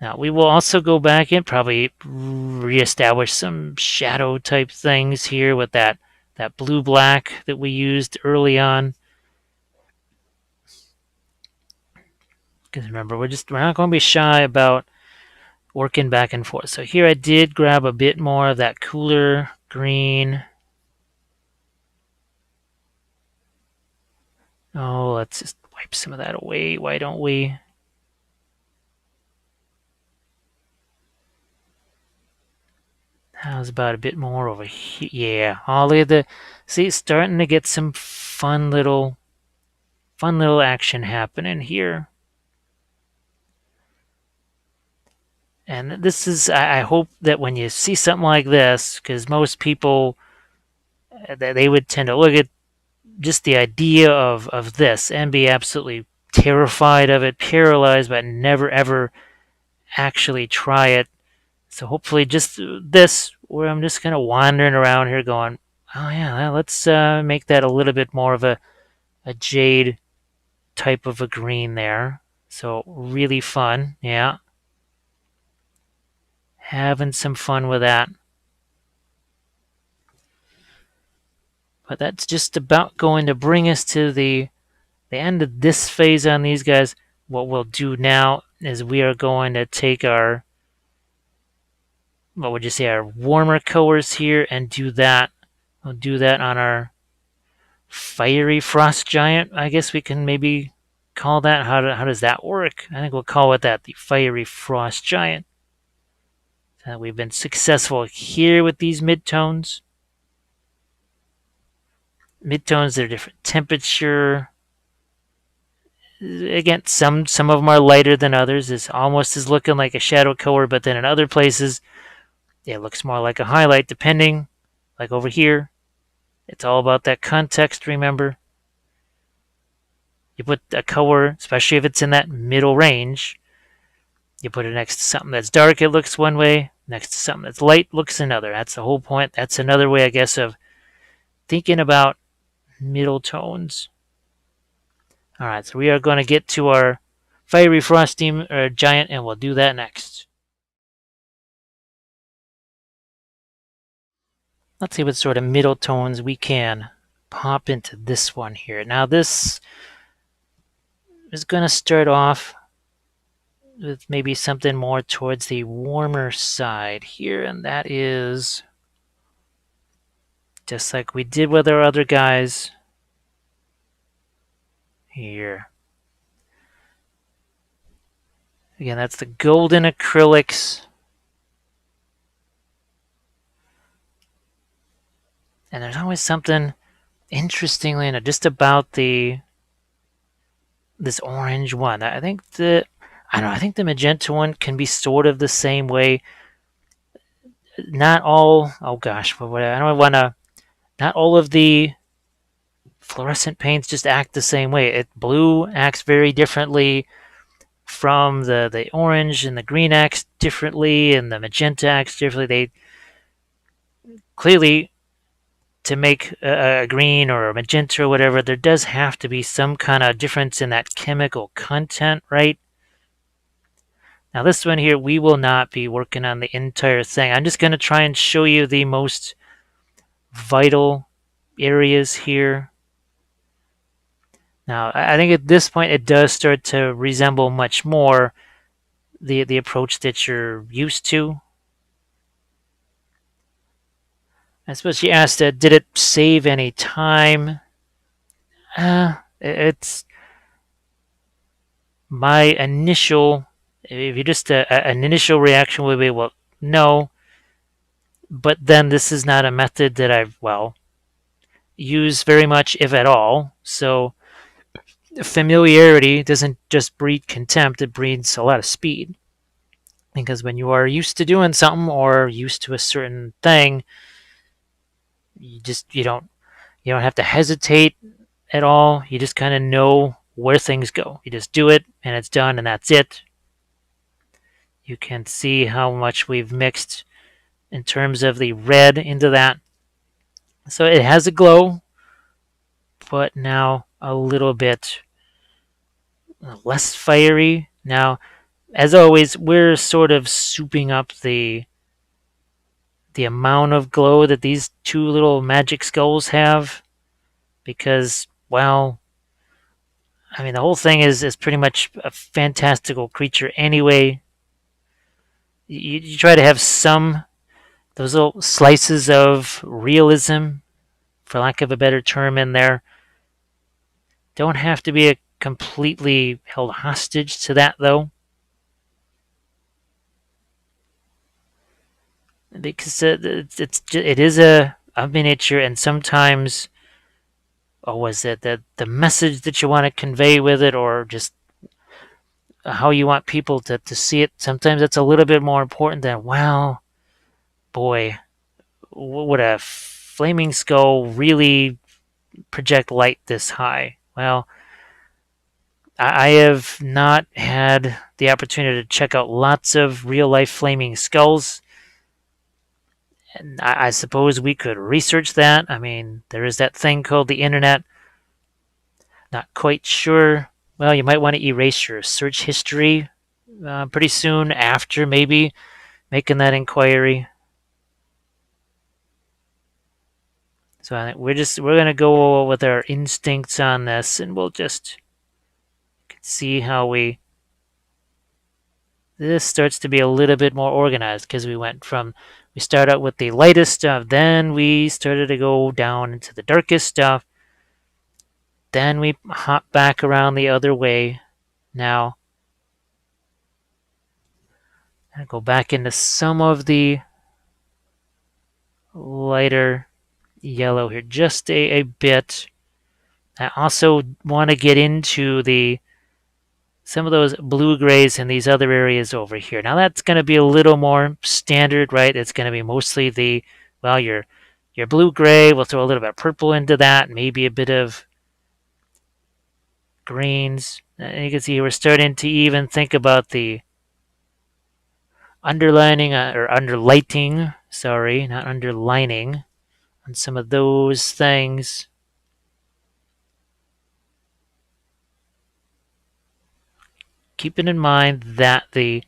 Now we will also go back and probably reestablish some shadow type things here with that blue black that we used early on. Because remember, we're not going to be shy about working back and forth. So here I did grab a bit more of that cooler green. Oh, let's just wipe some of that away. Why don't we? How's about a bit more over here? Yeah, all of the see, it's starting to get some fun little action happening here. And this is, I hope that when you see something like this, because most people, they would tend to look at just the idea of this and be absolutely terrified of it, paralyzed, but never ever actually try it. So hopefully, just this, where I'm just kind of wandering around here going, oh yeah, let's make that a little bit more of a jade type of a green there. So really fun, yeah. Having some fun with that. But that's just about going to bring us to the end of this phase on these guys. What we'll do now is we are going to take our, what would you say, our warmer colors here and do that. We'll do that on our fiery frost giant. I guess we can maybe call that. How does that work? I think we'll call it that, the fiery frost giant. We've been successful here with these midtones. Midtones, they're different temperature. Again, some of them are lighter than others. It's almost as looking like a shadow color, but then in other places, it looks more like a highlight, depending. Like over here, it's all about that context, remember? You put a color, especially if it's in that middle range, you put it next to something that's dark, it looks one way. Next to something that's light, looks another. That's the whole point. That's another way, I guess, of thinking about middle tones. All right, so we are going to get to our fiery frost giant, and we'll do that next. Let's see what sort of middle tones we can pop into this one here. Now this is going to start off with maybe something more towards the warmer side here, and that is just like we did with our other guys here. Again, that's the golden acrylics. And there's always something interestingly enough just about this orange one. I think I think the magenta one can be sort of the same way. Not all, oh gosh, I don't want to, not all of the fluorescent paints just act the same way. Blue acts very differently from the orange, and the green acts differently, and the magenta acts differently. They clearly, to make a green or a magenta or whatever, there does have to be some kind of difference in that chemical content, right? Now this one here, we will not be working on the entire thing. I'm just going to try and show you the most vital areas here. Now, I think at this point it does start to resemble much more the approach that you're used to. I suppose you asked, did it save any time? It's my initial, if you just, an initial reaction would be, well, no. But then this is not a method that I've, well, used very much, if at all. So familiarity doesn't just breed contempt, it breeds a lot of speed. Because when you are used to doing something or used to a certain thing, you don't have to hesitate at all. You just kind of know where things go. You just do it and it's done and that's it. You can see how much we've mixed in terms of the red into that. So it has a glow, but now a little bit less fiery. Now, as always, we're sort of souping up the amount of glow that these two little magic skulls have because, well, I mean, the whole thing is pretty much a fantastical creature anyway. You try to have some, those little slices of realism, for lack of a better term, in there. Don't have to be a completely held hostage to that, though. Because it is a miniature, and sometimes, or was it the message that you want to convey with it, or just how you want people to see it? Sometimes it's a little bit more important than, wow, boy, would a flaming skull really project light this high? Well, I have not had the opportunity to check out lots of real life flaming skulls. And I suppose we could research that. I mean, there is that thing called the internet. Not quite sure. Well, you might want to erase your search history pretty soon after maybe making that inquiry. So I think we're gonna go with our instincts on this, and we'll just see how we. This starts to be a little bit more organized because we start out with the lightest stuff, then we started to go down into the darkest stuff, then we hop back around the other way. Now, I go back into some of the lighter yellow here, just a bit. I also want to get into the some of those blue grays in these other areas over here. Now that's going to be a little more standard, right? It's going to be mostly well, your blue gray. We'll throw a little bit of purple into that, maybe a bit of greens. And you can see we're starting to even think about the underlining or underlighting. Sorry, not underlining on some of those things. Keeping in mind that the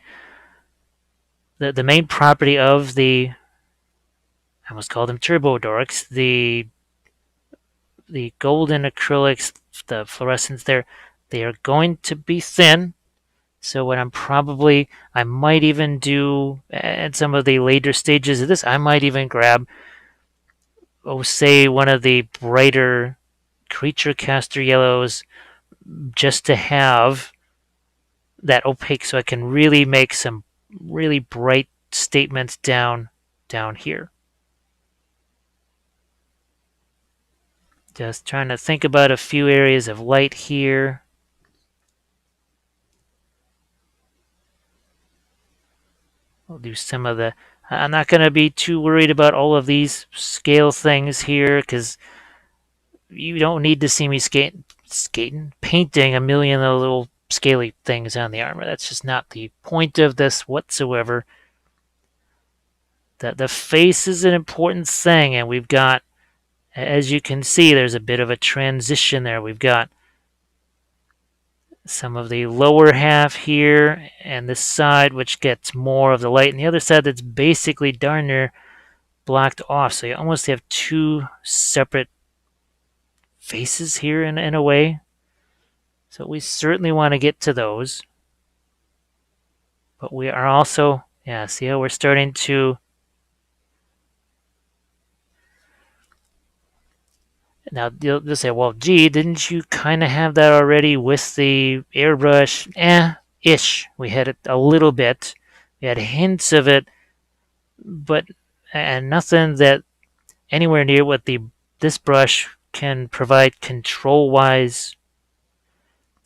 main property of I almost called them turbo dorks, the golden acrylics, the fluorescents there, they are going to be thin. So what I might even do at some of the later stages of this, I might even grab, say one of the brighter creature caster yellows just to have that opaque so I can really make some really bright statements down here. Just trying to think about a few areas of light here. We'll do some of the. I'm not going to be too worried about all of these scale things here because you don't need to see me painting a million of little scaly things on the armor. That's just not the point of this whatsoever. The face is an important thing, and we've got, as you can see, there's a bit of a transition there. We've got some of the lower half here and this side which gets more of the light, and the other side that's basically darn near blocked off. So you almost have two separate faces here in a way. So we certainly want to get to those. But we are also, yeah, see how we're starting to. Now you'll say, well, gee, didn't you kind of have that already with the airbrush? Ish. We had it a little bit. We had hints of it, but and nothing that anywhere near what this brush can provide control wise,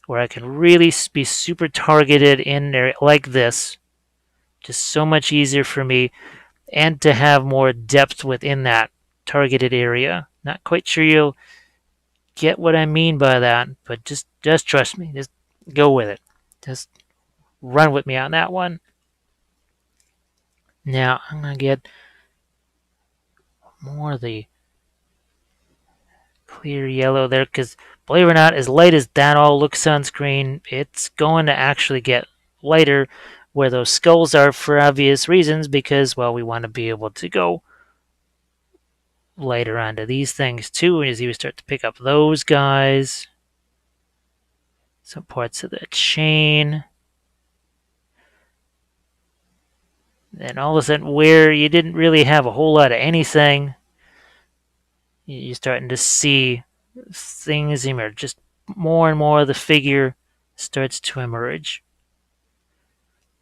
where I can really be super targeted in there like this. Just so much easier for me, and to have more depth within that targeted area. Not quite sure you'll get what I mean by that, but just trust me. Just go with it. Just run with me on that one. Now I'm gonna get more of the clear yellow there, because believe it or not, as light as that all looks on screen, it's going to actually get lighter where those skulls are for obvious reasons because, well, we want to be able to go lighter onto these things too. And as you start to pick up those guys, some parts of the chain. Then all of a sudden, where you didn't really have a whole lot of anything, you're starting to see things emerge. Just more and more of the figure starts to emerge.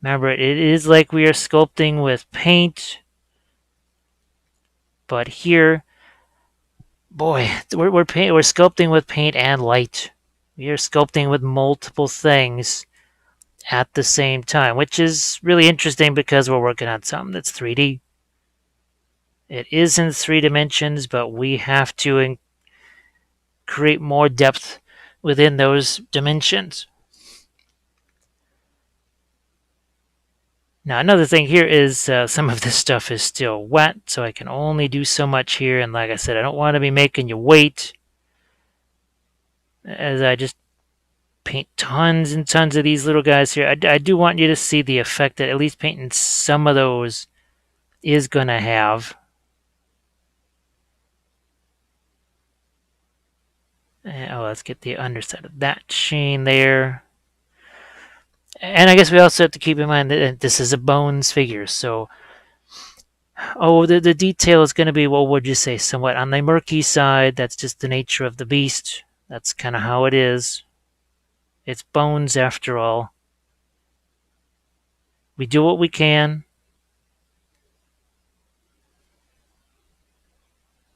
Remember, it is like we are sculpting with paint, but here, boy, we're sculpting with paint and light. We are sculpting with multiple things at the same time, which is really interesting because we're working on something that's 3D. It is in 3 dimensions, but we have to create more depth within those dimensions. Now, another thing here is some of this stuff is still wet, so I can only do so much here. And like I said, I don't want to be making you wait as I just paint tons and tons of these little guys here. I do want you to see the effect that at least painting some of those is going to have. Oh, let's get the underside of that chain there. And I guess we also have to keep in mind that this is a bones figure, so the detail is going to be, well, would you say, somewhat on the murky side. That's just the nature of the beast. That's kind of how it is. It's bones after all. We do what we can.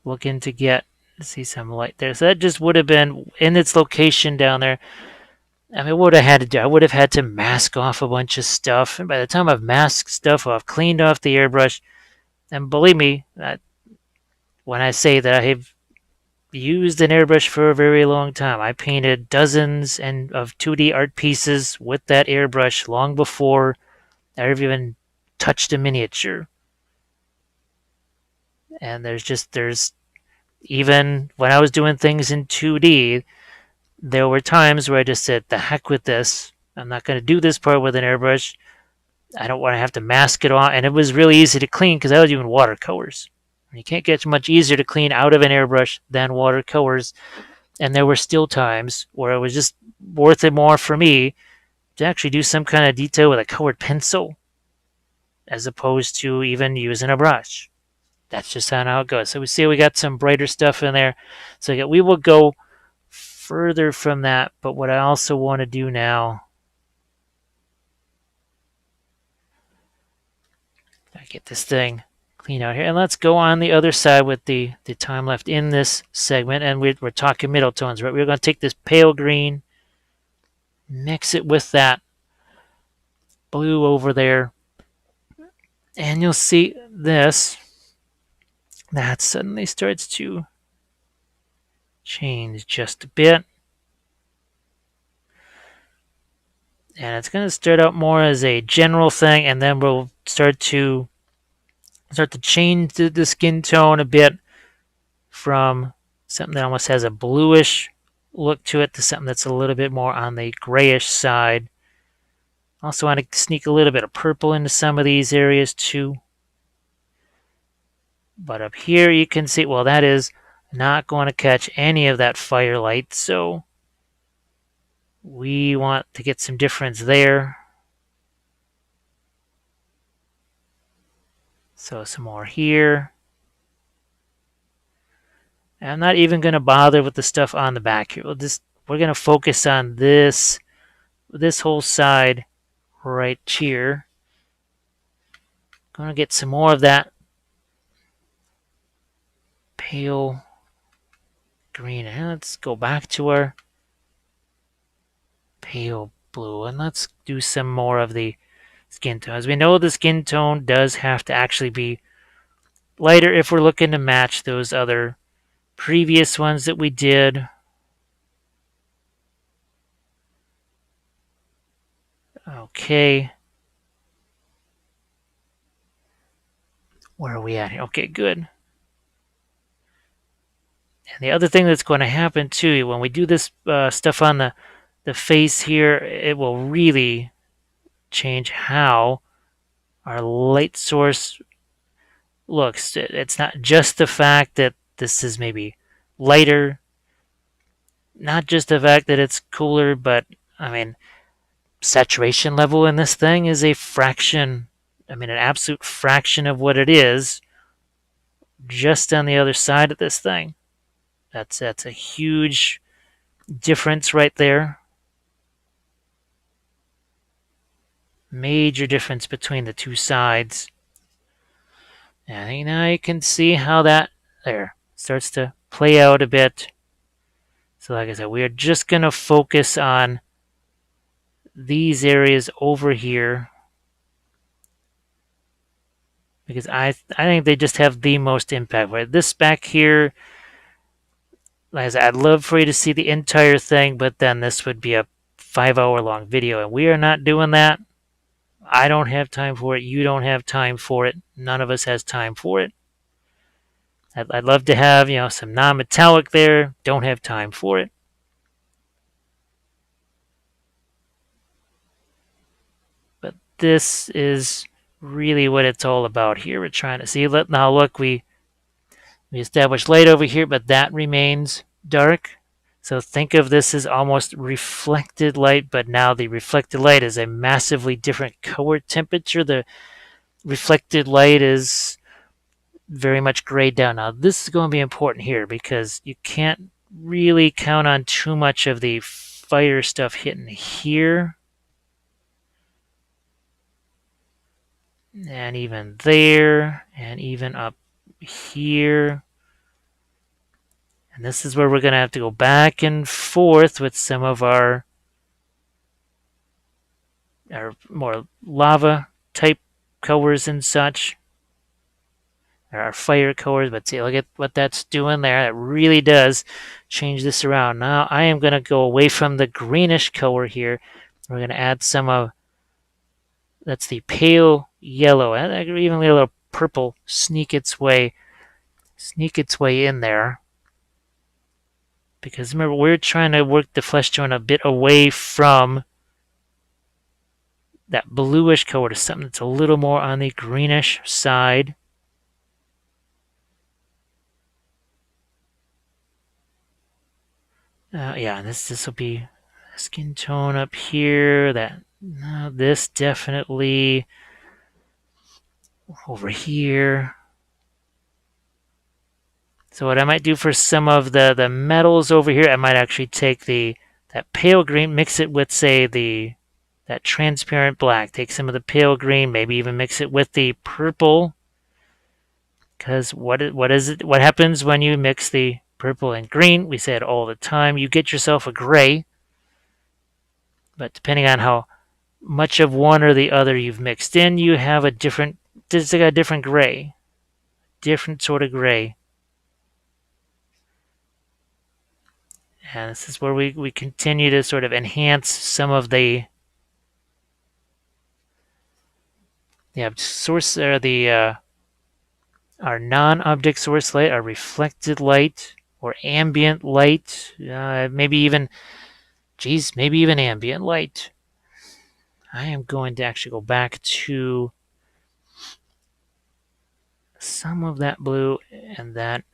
Looking to get, see some light there. So that just would have been in its location down there. I mean, what would I had to do? I would have had to mask off a bunch of stuff. And by the time I've masked stuff off, cleaned off the airbrush, and believe me, when I say that I have used an airbrush for a very long time, I painted dozens of 2D art pieces with that airbrush long before I ever even touched a miniature. And there's even when I was doing things in 2D, there were times where I just said, the heck with this. I'm not going to do this part with an airbrush. I don't want to have to mask it off. And it was really easy to clean because I was using watercolors. You can't get much easier to clean out of an airbrush than watercolors. And there were still times where it was just worth it more for me to actually do some kind of detail with a colored pencil as opposed to even using a brush. That's just how it goes. So we see we got some brighter stuff in there. So yeah, we will go further from that. But what I also want to do now, I get this thing clean out here. And let's go on the other side with the time left in this segment. And we're talking middle tones, right? We're going to take this pale green, mix it with that blue over there. And you'll see this. That suddenly starts to change just a bit. And it's going to start out more as a general thing, and then we'll start to change the skin tone a bit from something that almost has a bluish look to it to something that's a little bit more on the grayish side. Also want to sneak a little bit of purple into some of these areas too. But up here you can see, well, that is not going to catch any of that firelight, so we want to get some difference there. So some more here. And I'm not even going to bother with the stuff on the back here. We're going to focus on this whole side right here. Going to get some more of that pale green. And let's go back to our pale blue. And let's do some more of the skin tone. As we know, the skin tone does have to actually be lighter if we're looking to match those other previous ones that we did. Okay. Where are we at here? Okay, good. And the other thing that's going to happen too, when we do this stuff on the face here, it will really change how our light source looks. It's not just the fact that this is maybe lighter, not just the fact that it's cooler, but I mean, saturation level in this thing is a fraction, I mean, an absolute fraction of what it is just on the other side of this thing. That's a huge difference right there. Major difference between the two sides. And I think now you can see how that there starts to play out a bit. So like I said, we are just going to focus on these areas over here because I think they just have the most impact. Right, this back here, like I said, I'd love for you to see the entire thing, but then this would be a 5-hour long video, and we are not doing that. I don't have time for it. You don't have time for it. None of us has time for it. I'd love to have, some non-metallic there. Don't have time for it. But this is really what it's all about here. We're trying to see. Now look, we established light over here, but that remains dark. So think of this as almost reflected light, but now the reflected light is a massively different color temperature. The reflected light is very much grayed down. Now this is going to be important here because you can't really count on too much of the fire stuff hitting here. And even there, and even up here. And this is where we're going to have to go back and forth with some of our more lava type colors and such. Our fire colors, but see, look at what that's doing there. That really does change this around. Now I am going to go away from the greenish color here. We're going to add some of, that's the pale yellow, and even a little purple sneak its way in there. Because remember, we're trying to work the flesh tone a bit away from that bluish color to something that's a little more on the greenish side. Yeah, this will be skin tone up here. This definitely over here. So what I might do for some of the metals over here, I might actually take that pale green, mix it with, say, that transparent black. Take some of the pale green, maybe even mix it with the purple. Because what happens when you mix the purple and green? We say it all the time. You get yourself a gray. But depending on how much of one or the other you've mixed in, you have a different gray. Different sort of gray. And this is where we continue to sort of enhance some of the source, or our non-object source light, our reflected light, or ambient light, maybe even ambient light. I am going to actually go back to some of that blue and that.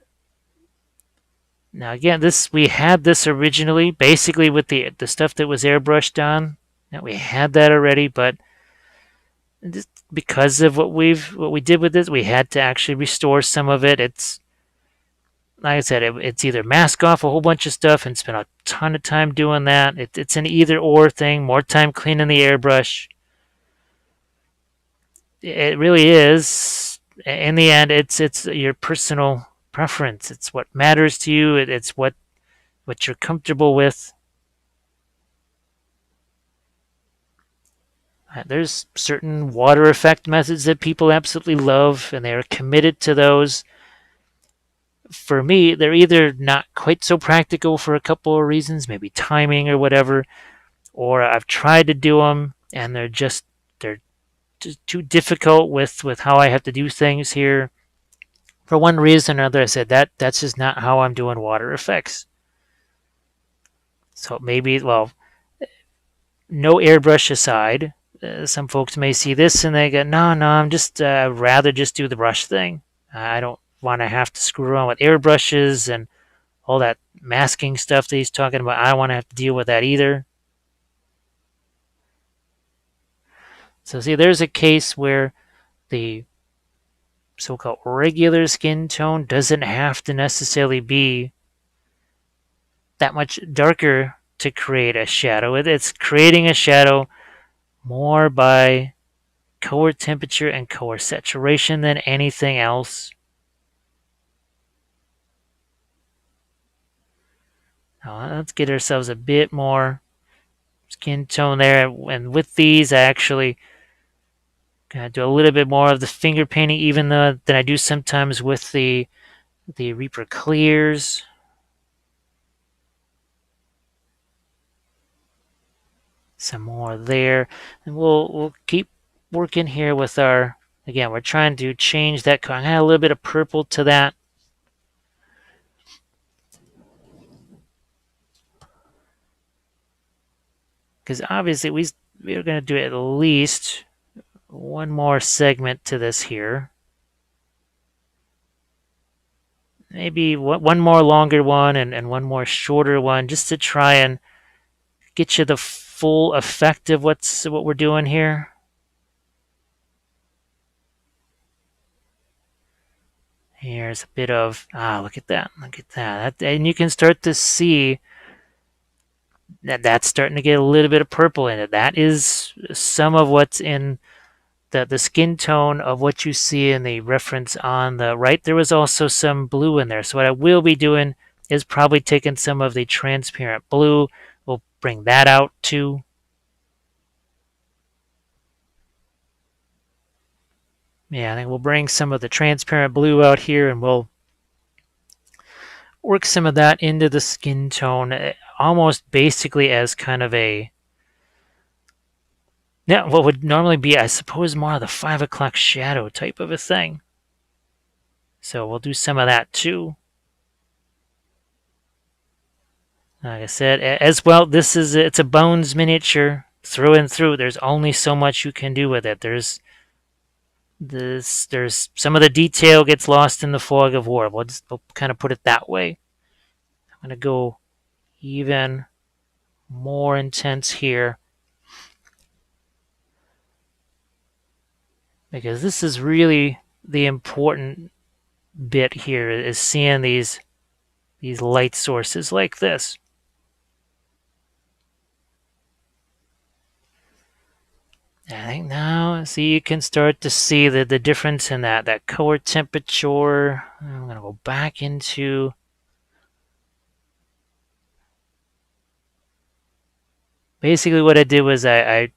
Now again, we had this originally, basically with the stuff that was airbrushed on. Now we had that already, but just because of what we did with this, we had to actually restore some of it. It's like I said, it's either mask off a whole bunch of stuff and spend a ton of time doing that. It's an either or thing. More time cleaning the airbrush. It really is. In the end, it's your personal preference. It's what matters to you. It's what you're comfortable with. There's certain water effect methods that people absolutely love, and they are committed to those. For me, they're either not quite so practical for a couple of reasons, maybe timing or whatever, or I've tried to do them and they're just too difficult with how I have to do things here. For one reason or another, I said that's just not how I'm doing water effects. So maybe, well, no airbrush aside, Some folks may see this and they go, no, no, I'm just rather just do the brush thing. I don't want to have to screw around with airbrushes and all that masking stuff that he's talking about. I don't want to have to deal with that either. So see, there's a case where the so-called regular skin tone doesn't have to necessarily be that much darker to create a shadow. It's creating a shadow more by color temperature and color saturation than anything else. Now let's get ourselves a bit more skin tone there. And with these, I actually do a little bit more of the finger painting, even though than I do sometimes with the Reaper clears. Some more there, and we'll keep working here with our. Again, we're trying to change that color. I add a little bit of purple to that. Because obviously we're going to do at least one more segment to this here. Maybe one more longer one and one more shorter one, just to try and get you the full effect of what we're doing here. Here's a bit of look at that, and you can start to see that's starting to get a little bit of purple in it. That is some of what's in the skin tone of what you see in the reference on the right. There was also some blue in there. So what I will be doing is probably taking some of the transparent blue. We'll bring that out too. Yeah, I think we'll bring some of the transparent blue out here and we'll work some of that into the skin tone, almost basically as kind of a what would normally be, I suppose, more of the 5 o'clock shadow type of a thing. So we'll do some of that too. Like I said, as well, it's a Bones miniature through and through. There's only so much you can do with it. There's some of the detail gets lost in the fog of war. We'll kind of put it that way. I'm gonna go even more intense here because this is really the important bit here is seeing these light sources like this. I think now, see, you can start to see the difference in that color temperature. I'm going to go back into basically what I did was I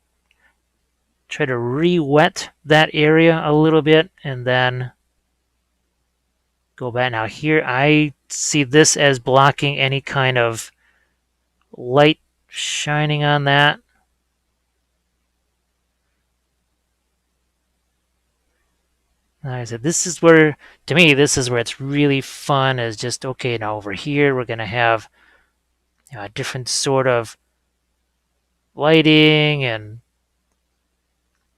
tried to re-wet that area a little bit and then go back. Now here I see this as blocking any kind of light shining on that. Like I said, this is where, to me, this is where it's really fun is just, okay, now over here we're going to have a different sort of lighting, and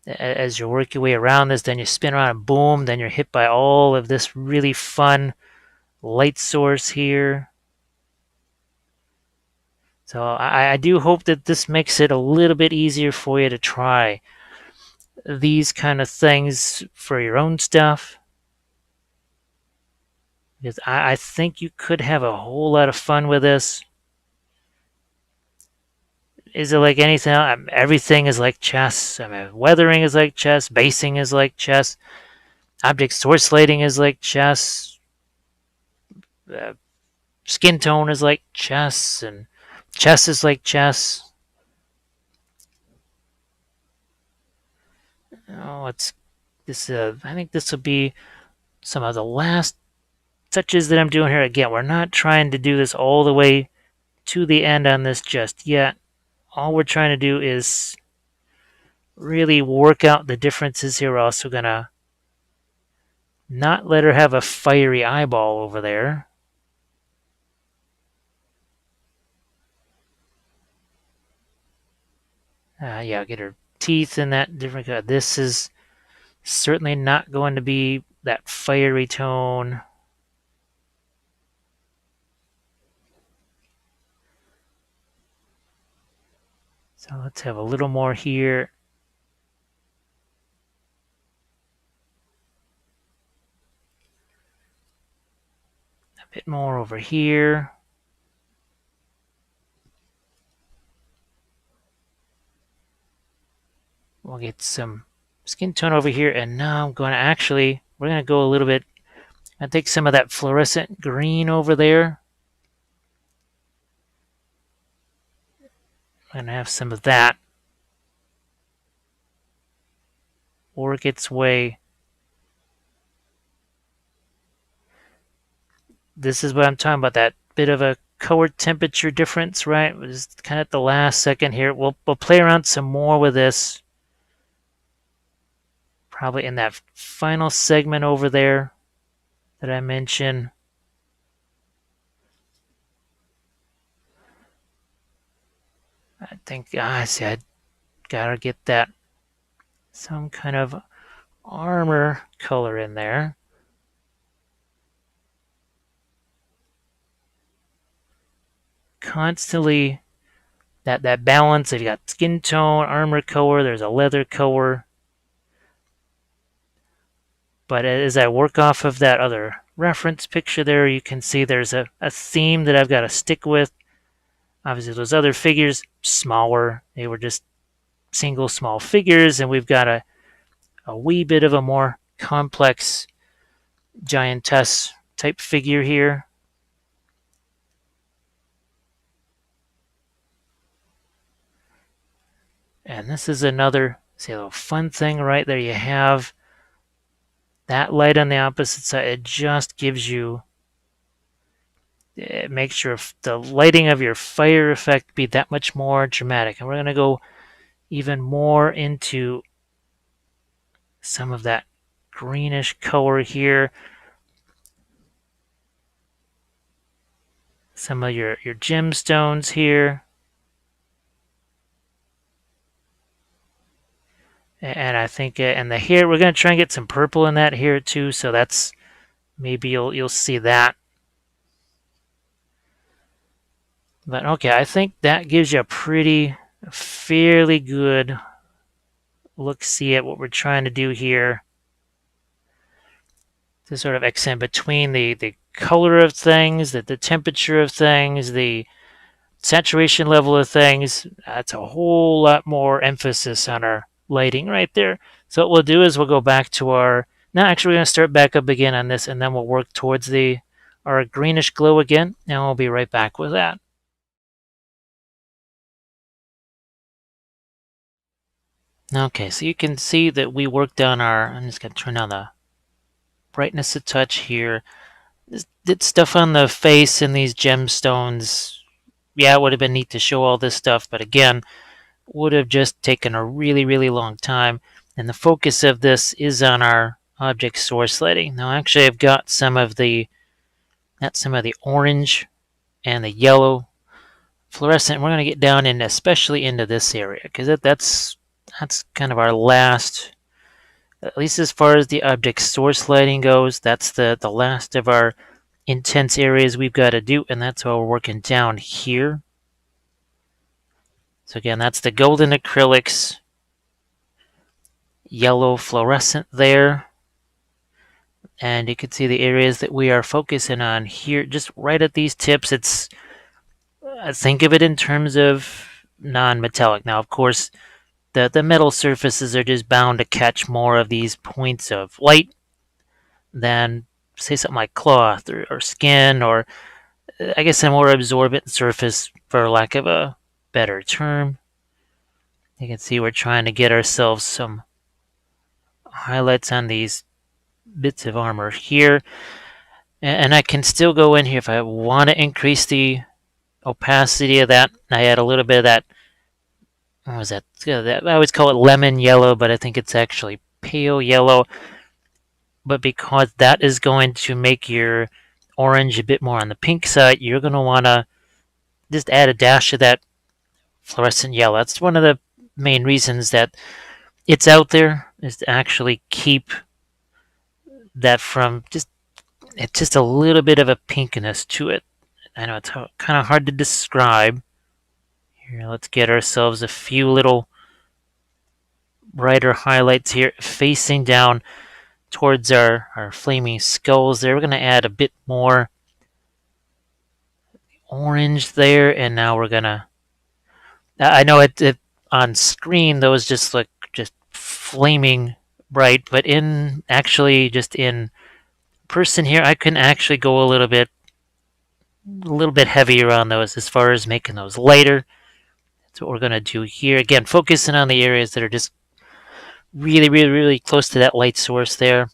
as you work your way around this, then you spin around and boom, then you're hit by all of this really fun light source here. So I do hope that this makes it a little bit easier for you to try these kind of things for your own stuff. Because I think you could have a whole lot of fun with this. Is it like anything else? Everything is like chess. I mean, weathering is like chess. Basing is like chess. Object source lighting is like chess. Uh, Skin tone is like chess, and chess is like chess. Oh, it's this. I think this will be some of the last touches that I'm doing here. Again, we're not trying to do this all the way to the end on this just yet. All we're trying to do is really work out the differences here. We're also gonna not let her have a fiery eyeball over there. Yeah, get her teeth in that different color. This is certainly not going to be that fiery tone. So let's have a little more here. A bit more over here. We'll get some skin tone over here, and now we're going to go a little bit, I take some of that fluorescent green over there. I'm going to have some of that work its way. This is what I'm talking about, that bit of a color temperature difference, right? It was kind of at the last second here. We'll play around some more with this. Probably in that final segment over there that I mentioned. I think, I see, I gotta get that some kind of armor color in there. Constantly that balance. You got skin tone, armor color, there's a leather color. But as I work off of that other reference picture there, you can see there's a theme that I've got to stick with. Obviously, those other figures, smaller. They were just single small figures, and we've got a wee bit of a more complex giantess type figure here. And this is another, see, a little fun thing right there. You have that light on the opposite side. It just gives you, it makes the lighting of your fire effect be that much more dramatic. And we're going to go even more into some of that greenish color here. Some of your gemstones here. And I think, and the hair, we're going to try and get some purple in that here too. So that's, maybe you'll see that. But okay, I think that gives you a fairly good look-see at what we're trying to do here. To sort of accent between the color of things, the temperature of things, the saturation level of things. That's a whole lot more emphasis on our lighting right there. So what we'll do is we'll go back to our, now actually we're going to start back up again on this, and then we'll work towards our greenish glow again, and we'll be right back with that. Okay, so you can see that we worked on I'm just going to turn down the brightness a touch here. Did stuff on the face and these gemstones. Yeah, it would have been neat to show all this stuff, but again, would have just taken a really, really long time. And the focus of this is on our object source lighting. Now, actually, I've got some of the orange and the yellow fluorescent. We're going to get down in, especially into this area, because that's kind of our last, at least as far as the object source lighting goes, that's the last of our intense areas we've got to do, and that's why we're working down here. So again, that's the golden acrylics, yellow fluorescent there, and you can see the areas that we are focusing on here, just right at these tips. It's, think of it in terms of non-metallic. Now, of course, the metal surfaces are just bound to catch more of these points of light than, say, something like cloth or skin, or I guess a more absorbent surface, for lack of a better term. You can see we're trying to get ourselves some highlights on these bits of armor here. And I can still go in here if I want to increase the opacity of that. I add a little bit of that, what was that? I always call it lemon yellow, but I think it's actually pale yellow. But because that is going to make your orange a bit more on the pink side, you're going to want to just add a dash of that fluorescent yellow. That's one of the main reasons that it's out there is to actually keep that from just a little bit of a pinkiness to it. I know it's kind of hard to describe. Here, let's get ourselves a few little brighter highlights here facing down towards our flaming skulls there. We're going to add a bit more orange there, and now we're going to... I know it on screen those just look just flaming bright, but just in person here, I can actually go a little bit heavier on those as far as making those lighter. That's what we're going to do here. Again, focusing on the areas that are just really, really, really close to that light source there.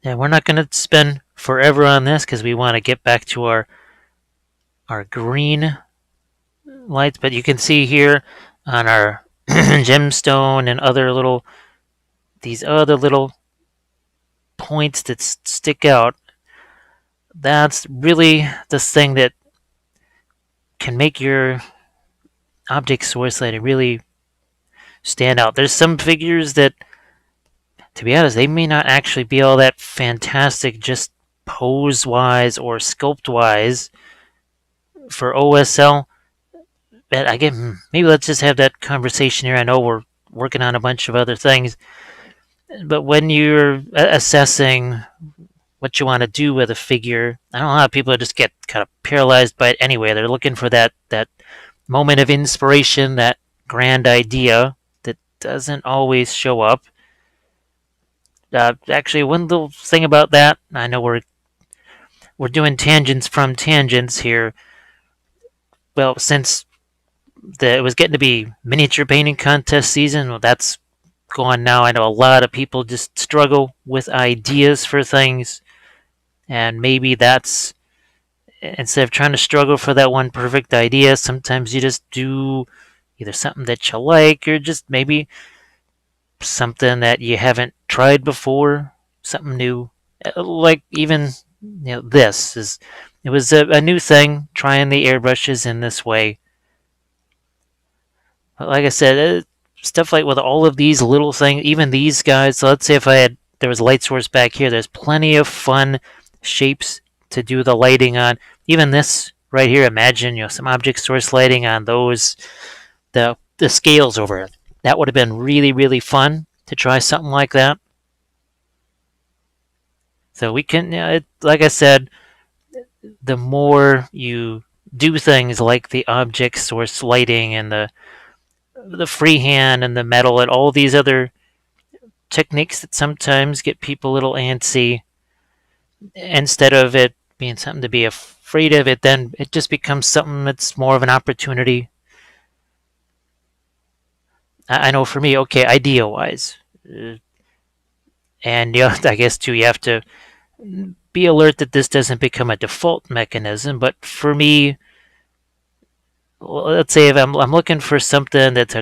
And we're not going to spend forever on this because we want to get back to our green lights. But you can see here on our gemstone and these other little points that stick out. That's really the thing that can make your object source lighting really stand out. There's some figures that, to be honest, they may not actually be all that fantastic just pose-wise or sculpt-wise for OSL. But again, maybe let's just have that conversation here. I know we're working on a bunch of other things, but when you're assessing what you want to do with a figure, I don't know how people just get kind of paralyzed by it anyway. They're looking for that moment of inspiration, that grand idea that doesn't always show up. Actually, one little thing about that, I know we're doing tangents from tangents here. Well, since it was getting to be miniature painting contest season, well, that's gone now. I know a lot of people just struggle with ideas for things, and maybe that's, instead of trying to struggle for that one perfect idea, sometimes you just do either something that you like or just maybe something that you haven't tried before, something new. Like even it was a new thing, trying the airbrushes in this way. But like I said, stuff like with all of these little things, even these guys. So let's say if there was a light source back here, there's plenty of fun shapes to do the lighting on. Even this right here, imagine some object source lighting on those, the scales over it. That would have been really, really fun to try something like that. So we can, like I said, the more you do things like the object source lighting and the freehand and the metal and all these other techniques that sometimes get people a little antsy, instead of it being something to be afraid of, then it just becomes something that's more of an opportunity. I know for me, okay, idea wise, and I guess too, you have to be alert that this doesn't become a default mechanism. But for me, let's say if I'm looking for something that's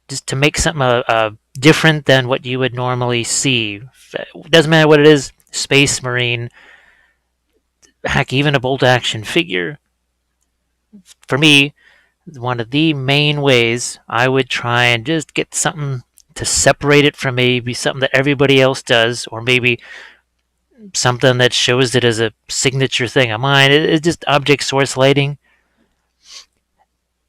just to make something different than what you would normally see. It doesn't matter what it is, space marine, heck, even a bolt action figure. For me, one of the main ways I would try and just get something to separate it from maybe something that everybody else does, or maybe something that shows it as a signature thing of mine. It's just object source lighting.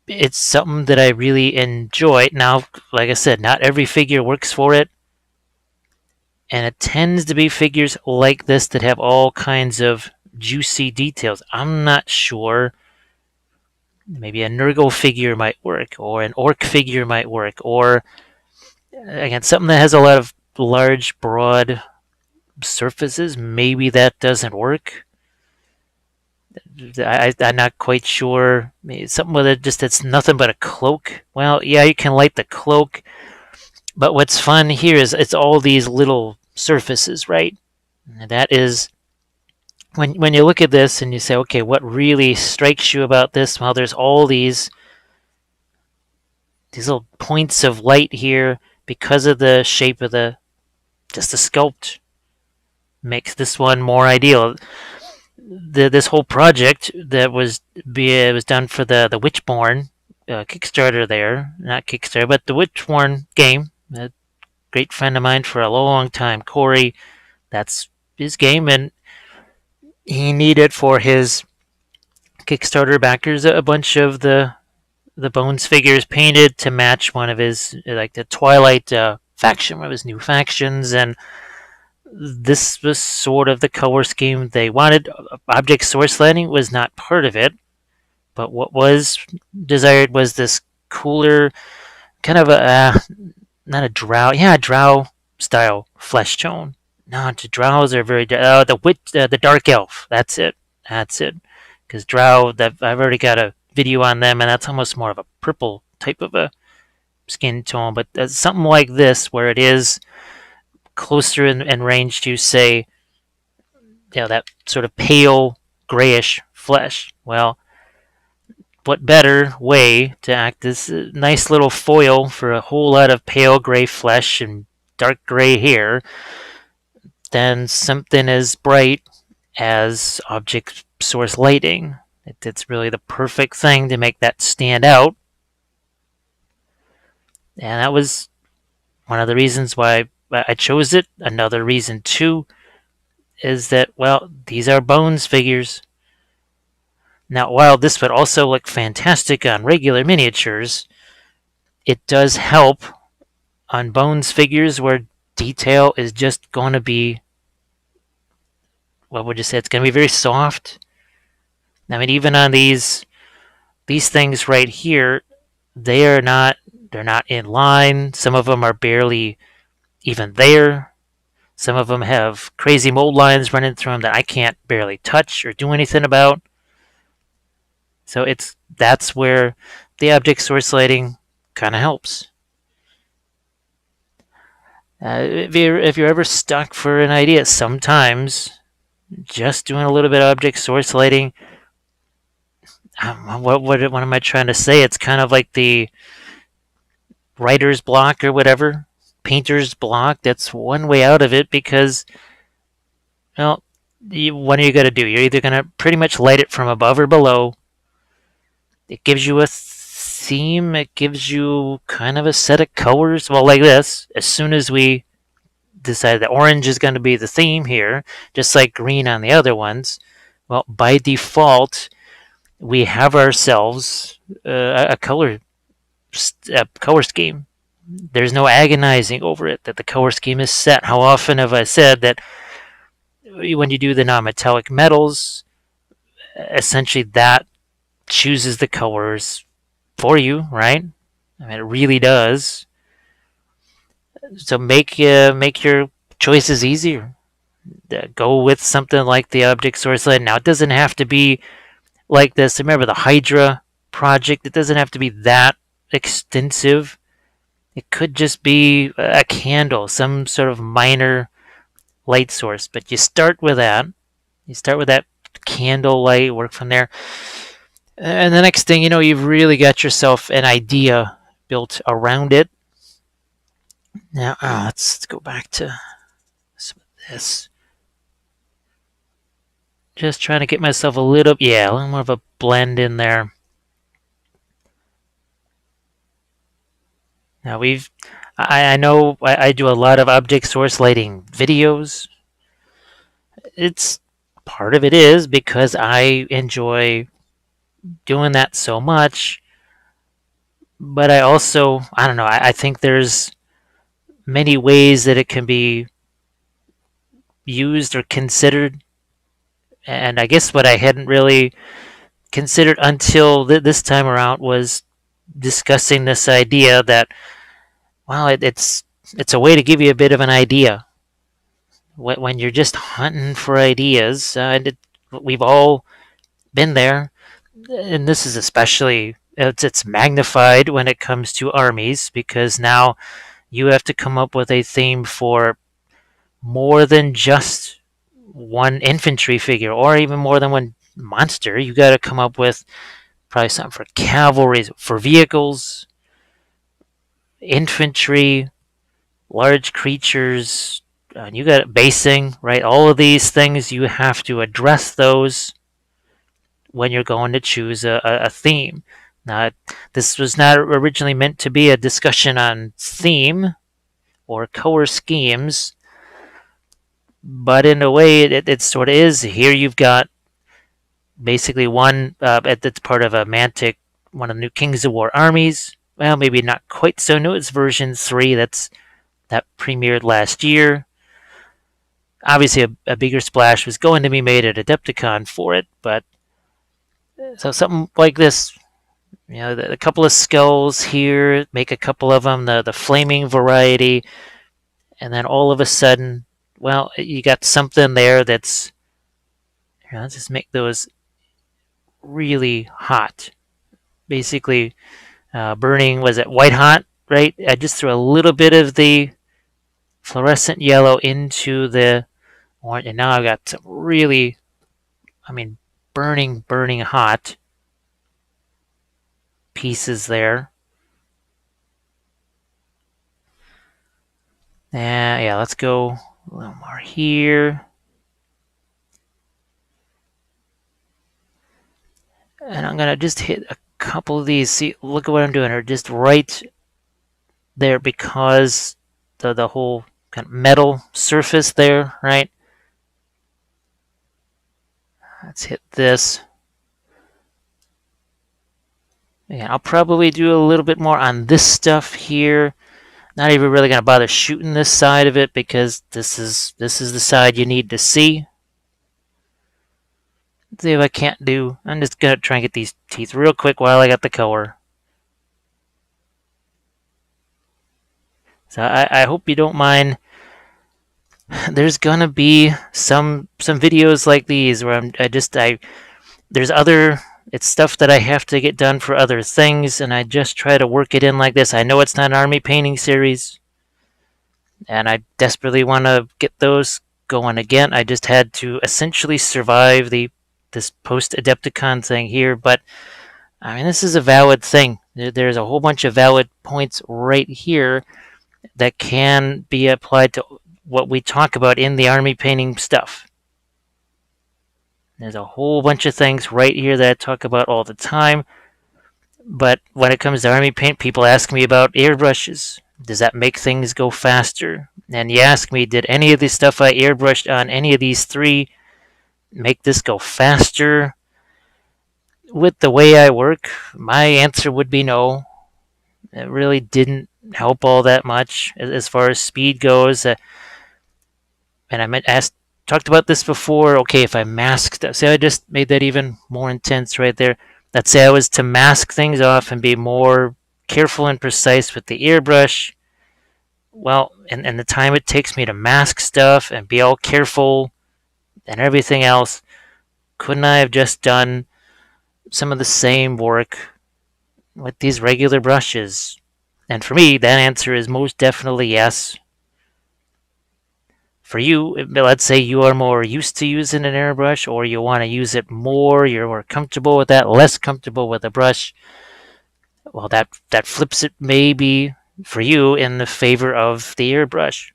It's something that I really enjoy. Now, like I said, not every figure works for it, and it tends to be figures like this that have all kinds of juicy details. I'm not sure. Maybe a Nurgle figure might work, or an Orc figure might work, or again, something that has a lot of large, broad surfaces. Maybe that doesn't work. I'm not quite sure. Maybe something with it just it's nothing but a cloak. Well, yeah, you can light the cloak, but what's fun here is it's all these little surfaces, right? And that is when you look at this and you say, okay, what really strikes you about this? Well, there's all these little points of light here because of the shape of the sculpt makes this one more ideal. This whole project that was done for the Witchborn, Kickstarter there, not Kickstarter, but the Witchworn game. A great friend of mine for a long time, Corey. That's his game, and he needed for his Kickstarter backers a bunch of the Bones figures painted to match one of his like the Twilight faction, one of his new factions, and this was sort of the color scheme they wanted. Object source lighting was not part of it, but what was desired was this cooler kind of a not a drow, yeah, drow style flesh tone. No, the drows are very the dark elf. That's it. Because drow, that I've already got a video on them, and that's almost more of a purple type of a skin tone. But something like this, where it is closer in range to say, that sort of pale grayish flesh. Well, what better way to act as a nice little foil for a whole lot of pale gray flesh and dark gray hair than something as bright as object source lighting? It's really the perfect thing to make that stand out. And that was one of the reasons why I chose it. Another reason, too, is that, well, these are Bones figures. Now, while this would also look fantastic on regular miniatures, it does help on Bones figures where detail is just going to be, what would you say, it's going to be very soft. I mean, even on these things right here, they're not in line. Some of them are barely even there. Some of them have crazy mold lines running through them that I can't barely touch or do anything about. So that's where the object source lighting kind of helps. If you're ever stuck for an idea, sometimes just doing a little bit of object source lighting. What am I trying to say? It's kind of like the writer's block or whatever, painter's block. That's one way out of it because, well, what are you going to do? You're either going to pretty much light it from above or below. It gives you a theme. It gives you kind of a set of colors. Well, like this, as soon as we decide that orange is going to be the theme here, just like green on the other ones, well, by default, we have ourselves a color scheme. There's no agonizing over it, that the color scheme is set. How often have I said that when you do the non-metallic metals, essentially that chooses the colors for you, right? I mean, it really does. So make your choices easier. Go with something like the object source light. Now, it doesn't have to be like this. Remember the Hydra project? It doesn't have to be that extensive. It could just be a candle, some sort of minor light source. But you start with that. You start with that candle light, work from there. And the next thing you know, you've really got yourself an idea built around it. Now, let's go back to some of this. Just trying to get myself a little more of a blend in there. Now I know I do a lot of object source lighting videos. It's part of it is because I enjoy doing that so much. But I also, I don't know, I think there's many ways that it can be used or considered. And I guess what I hadn't really considered until this time around was discussing this idea that, well, it's a way to give you a bit of an idea when you're just hunting for ideas. And we've all been there, and this is especially it's magnified when it comes to armies because now you have to come up with a theme for more than just one infantry figure or even more than one monster. You got to come up with probably something for cavalry, for vehicles, infantry, large creatures. You got basing, right? All of these things you have to address those when you're going to choose a theme. Now, this was not originally meant to be a discussion on theme or color schemes, but in a way, it sort of is. Here you've got basically one that's part of a Mantic, one of the new Kings of War armies. Well, maybe not quite so new. It's version 3 that premiered last year. Obviously, a bigger splash was going to be made at Adepticon for it, but so something like this, a couple of skulls here, make a couple of them, the flaming variety, and then all of a sudden, well, you got something there that's, let's just make those really hot. Basically, burning, was it white hot, right? I just threw a little bit of the fluorescent yellow into the orange, and now I've got some really, I mean, burning hot pieces there. Yeah, let's go a little more here. And I'm going to just hit a couple of these. See, look at what I'm doing here. Just right there because the whole kind of metal surface there, right? Let's hit this. Yeah, I'll probably do a little bit more on this stuff here. Not even really going to bother shooting this side of it because this is the side you need to see. Let's see if I can't do. I'm just going to try and get these teeth real quick while I got the color. So I hope you don't mind. There's gonna be some videos like these where there's other, it's stuff that I have to get done for other things, and I just try to work it in like this. I know it's not an army painting series, and I desperately want to get those going again. I just had to essentially survive this post Adepticon thing here, but I mean this is a valid thing. There's a whole bunch of valid points right here that can be applied to what we talk about in the army painting stuff. There's a whole bunch of things right here that I talk about all the time. But when it comes to army paint, people ask me about airbrushes. Does that make things go faster? And you ask me, did any of the stuff I airbrushed on any of these three make this go faster? With the way I work, my answer would be no. It really didn't help all that much as far as speed goes. And talked about this before. Okay, if I masked, say I just made that even more intense right there. Let's say I was to mask things off and be more careful and precise with the airbrush. Well, and the time it takes me to mask stuff and be all careful and everything else, couldn't I have just done some of the same work with these regular brushes? And for me, that answer is most definitely yes. For you, let's say you are more used to using an airbrush, or you want to use it more, you're more comfortable with that, less comfortable with a brush. Well, that flips it maybe for you in the favor of the airbrush.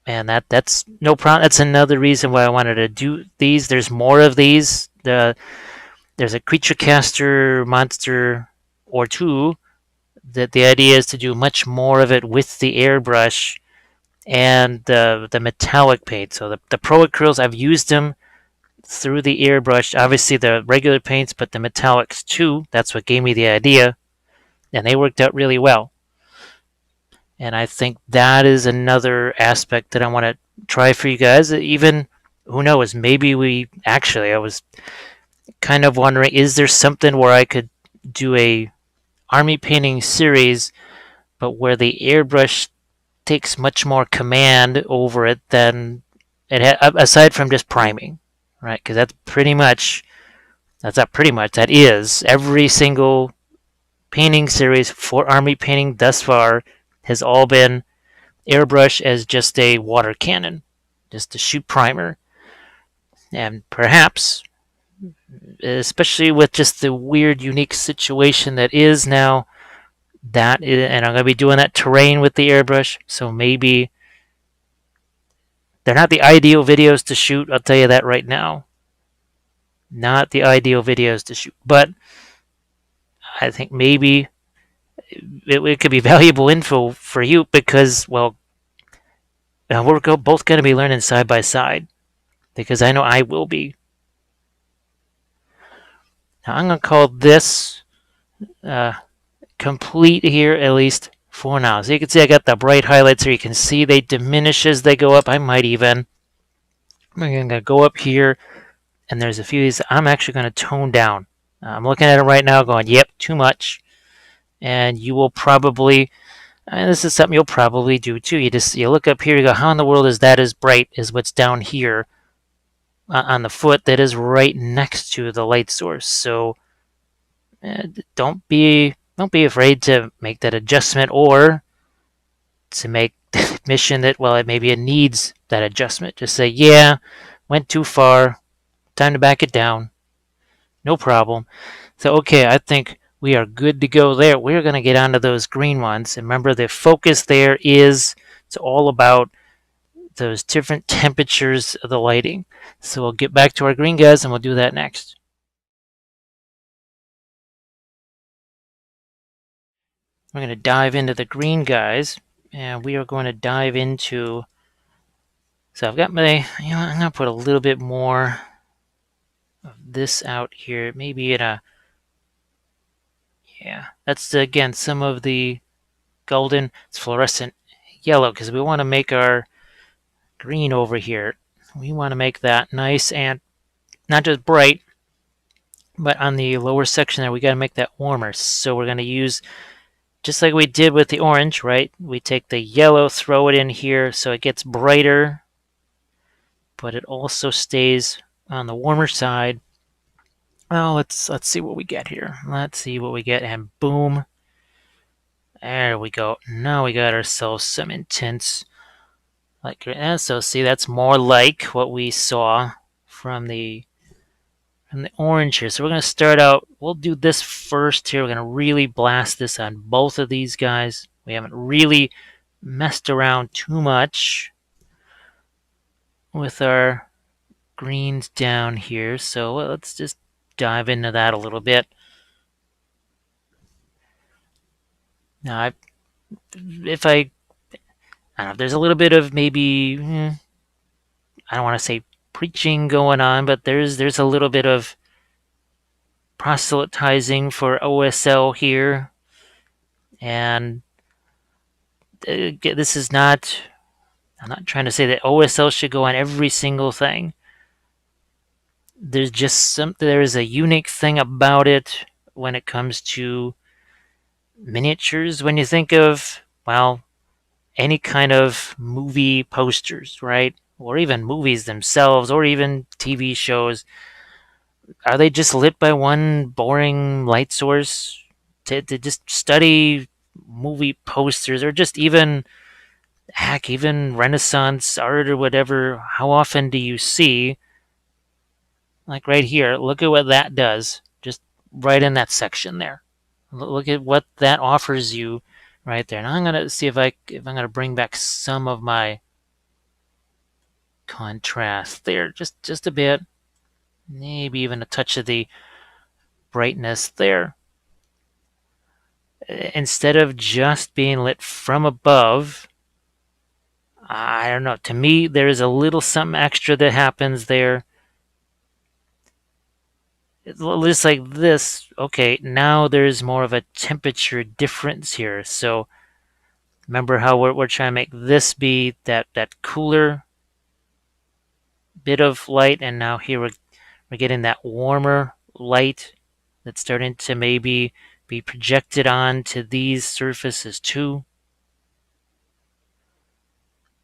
And that's no problem. That's another reason why I wanted to do these. There's more of these. There's a creature caster monster or two that the idea is to do much more of it with the airbrush and the metallic paint. So the pro acryls, I've used them through the airbrush. Obviously the regular paints, but the metallics too. That's what gave me the idea, and they worked out really well. And I think that is another aspect that I want to try for you guys. Even, who knows, maybe I was kind of wondering, is there something where I could do a army painting series, but where the airbrush takes much more command over it than aside from just priming, right? Because that is every single painting series for army painting thus far has all been airbrush as just a water cannon, just to shoot primer. And perhaps, especially with just the weird, unique situation that is now, and I'm going to be doing that terrain with the airbrush, so maybe they're not the ideal videos to shoot, I'll tell you that right now. Not the ideal videos to shoot, but I think maybe it could be valuable info for you because, well, we're both going to be learning side by side because I know I will be. Now I'm going to call this uh, complete here, at least for now. So you can see I got the bright highlights here. You can see they diminish as they go up. I'm going to go up here, and there's a few of these I'm actually going to tone down. I'm looking at it right now going, yep, too much. And you will probably, and this is something you'll probably do too. You look up here, you go, how in the world is that as bright as what's down here on the foot that is right next to the light source? So don't be afraid to make that adjustment or to make the admission that, well, maybe it needs that adjustment. Just say, yeah, went too far, time to back it down, no problem. So okay, I think we are good to go there. We're going to get onto those green ones. And remember, the focus there is, it's all about those different temperatures of the lighting. So we'll get back to our green guys and we'll do that next. We're going to dive into the green guys, and we are going to dive into, so I've got my, I'm going to put a little bit more of this out here, maybe in a, yeah, that's again some of the golden, it's fluorescent yellow, because we want to make our green over here. We want to make that nice and not just bright, but on the lower section there, we got to make that warmer. So we're going to use, just like we did with the orange, right? We take the yellow, throw it in here so it gets brighter, but it also stays on the warmer side. Well, let's see what we get here. Let's see what we get, and boom. There we go. Now we got ourselves some intense light green. So see, that's more like what we saw from the orange here. So we're going to start out, we'll do this first here. We're going to really blast this on both of these guys. We haven't really messed around too much with our greens down here. So let's just dive into that a little bit. Now, if I don't know, there's a little bit of maybe, I don't want to say preaching going on, but there's a little bit of proselytizing for OSL here. And this is not, I'm not trying to say that OSL should go on every single thing. There's just there is a unique thing about it when it comes to miniatures. When you think of, well, any kind of movie posters, right? Or even movies themselves, or even TV shows, are they just lit by one boring light source? To just study movie posters, or just even, heck, even Renaissance art or whatever, how often do you see, like right here, look at what that does, just right in that section there. Look at what that offers you right there. Now I'm going to see if I'm going to bring back some of my contrast there, just a bit, maybe even a touch of the brightness there. Instead of just being lit from above, I don't know, to me there is a little something extra that happens there. Just like this, okay, now there's more of a temperature difference here. So remember how we're trying to make this be that cooler bit of light, and now here we're getting that warmer light that's starting to maybe be projected onto these surfaces too.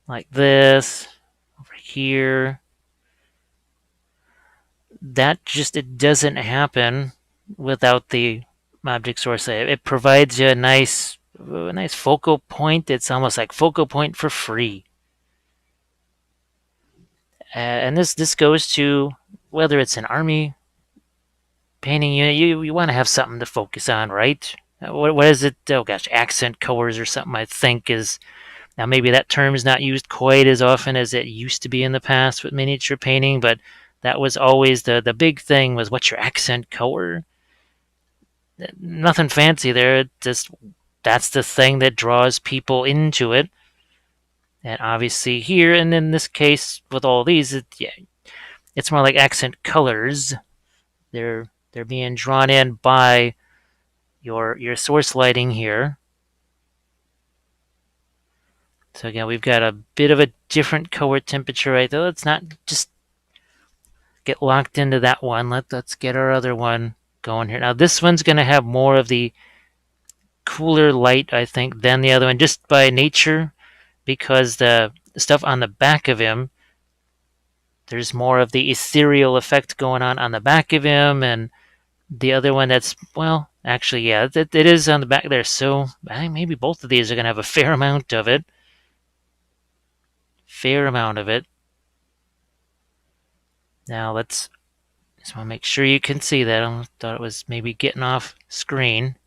Like this, over here. That just, it doesn't happen without the object source. It provides you a nice focal point. It's almost like focal point for free. And this goes to whether it's an army painting unit. You want to have something to focus on, right? What is it? Oh gosh, accent colors or something, I think is, now maybe that term is not used quite as often as it used to be in the past with miniature painting, but That was always the big thing, was what's your accent color. Nothing fancy there. Just that's the thing that draws people into it. And obviously here, and in this case with all these, yeah, it's more like accent colors. They're being drawn in by your source lighting here. So again, we've got a bit of a different color temperature right there. Let's not just get locked into that one. Let's get our other one going here. Now this one's going to have more of the cooler light, I think, than the other one, just by nature, because the stuff on the back of him, there's more of the ethereal effect going on the back of him, and the other one that's, well, actually, yeah, it is on the back there. So I think maybe both of these are going to have a fair amount of it. Fair amount of it. Now let's just want to make sure you can see that. I thought it was maybe getting off screen.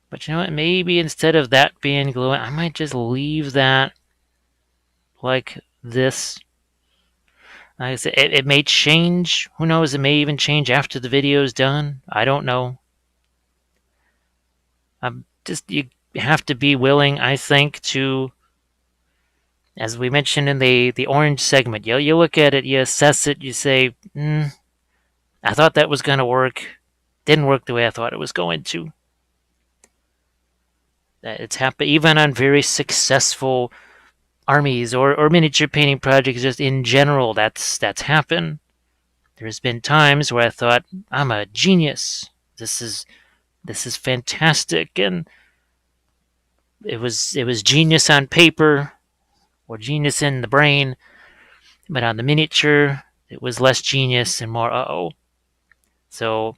But you know what? Maybe instead of that being glowing, I might just leave that like this. Like I said, it may change. Who knows? It may even change after the video is done. I don't know. You have to be willing, I think, to, as we mentioned in the orange segment, you look at it, you assess it, you say, I thought that was going to work. Didn't work the way I thought it was going to. It's happened even on very successful armies or miniature painting projects, just in general. That's happened. There's been times where I thought, I'm a genius. This is fantastic, and it was genius on paper or genius in the brain, but on the miniature it was less genius and more uh-oh. So,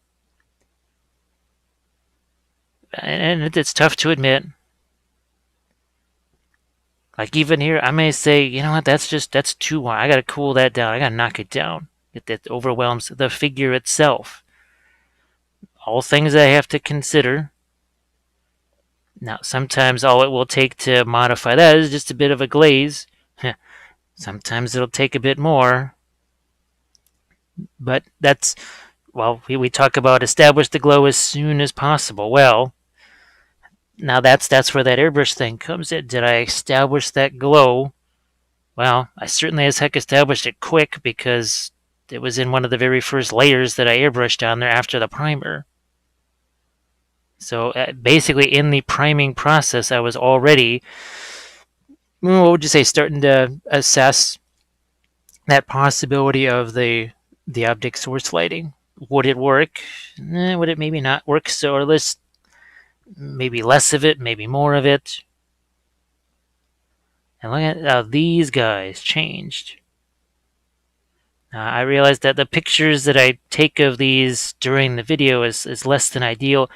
and it's tough to admit. Like even here, I may say, you know what, that's too warm. I gotta cool that down. I gotta knock it down. That overwhelms the figure itself. All things I have to consider. Now, sometimes all it will take to modify that is just a bit of a glaze. Sometimes it'll take a bit more. But that's, well, we talk about establish the glow as soon as possible. Well, now that's where that airbrush thing comes in. Did I establish that glow? Well, I certainly as heck established it quick, because it was in one of the very first layers that I airbrushed on there after the primer. So basically in the priming process, I was already, what would you say, starting to assess that possibility of the object source lighting. Would it work? Would it maybe not work? So, or less, maybe less of it, maybe more of it. And look at how these guys changed. I realized that the pictures that I take of these during the video is less than ideal.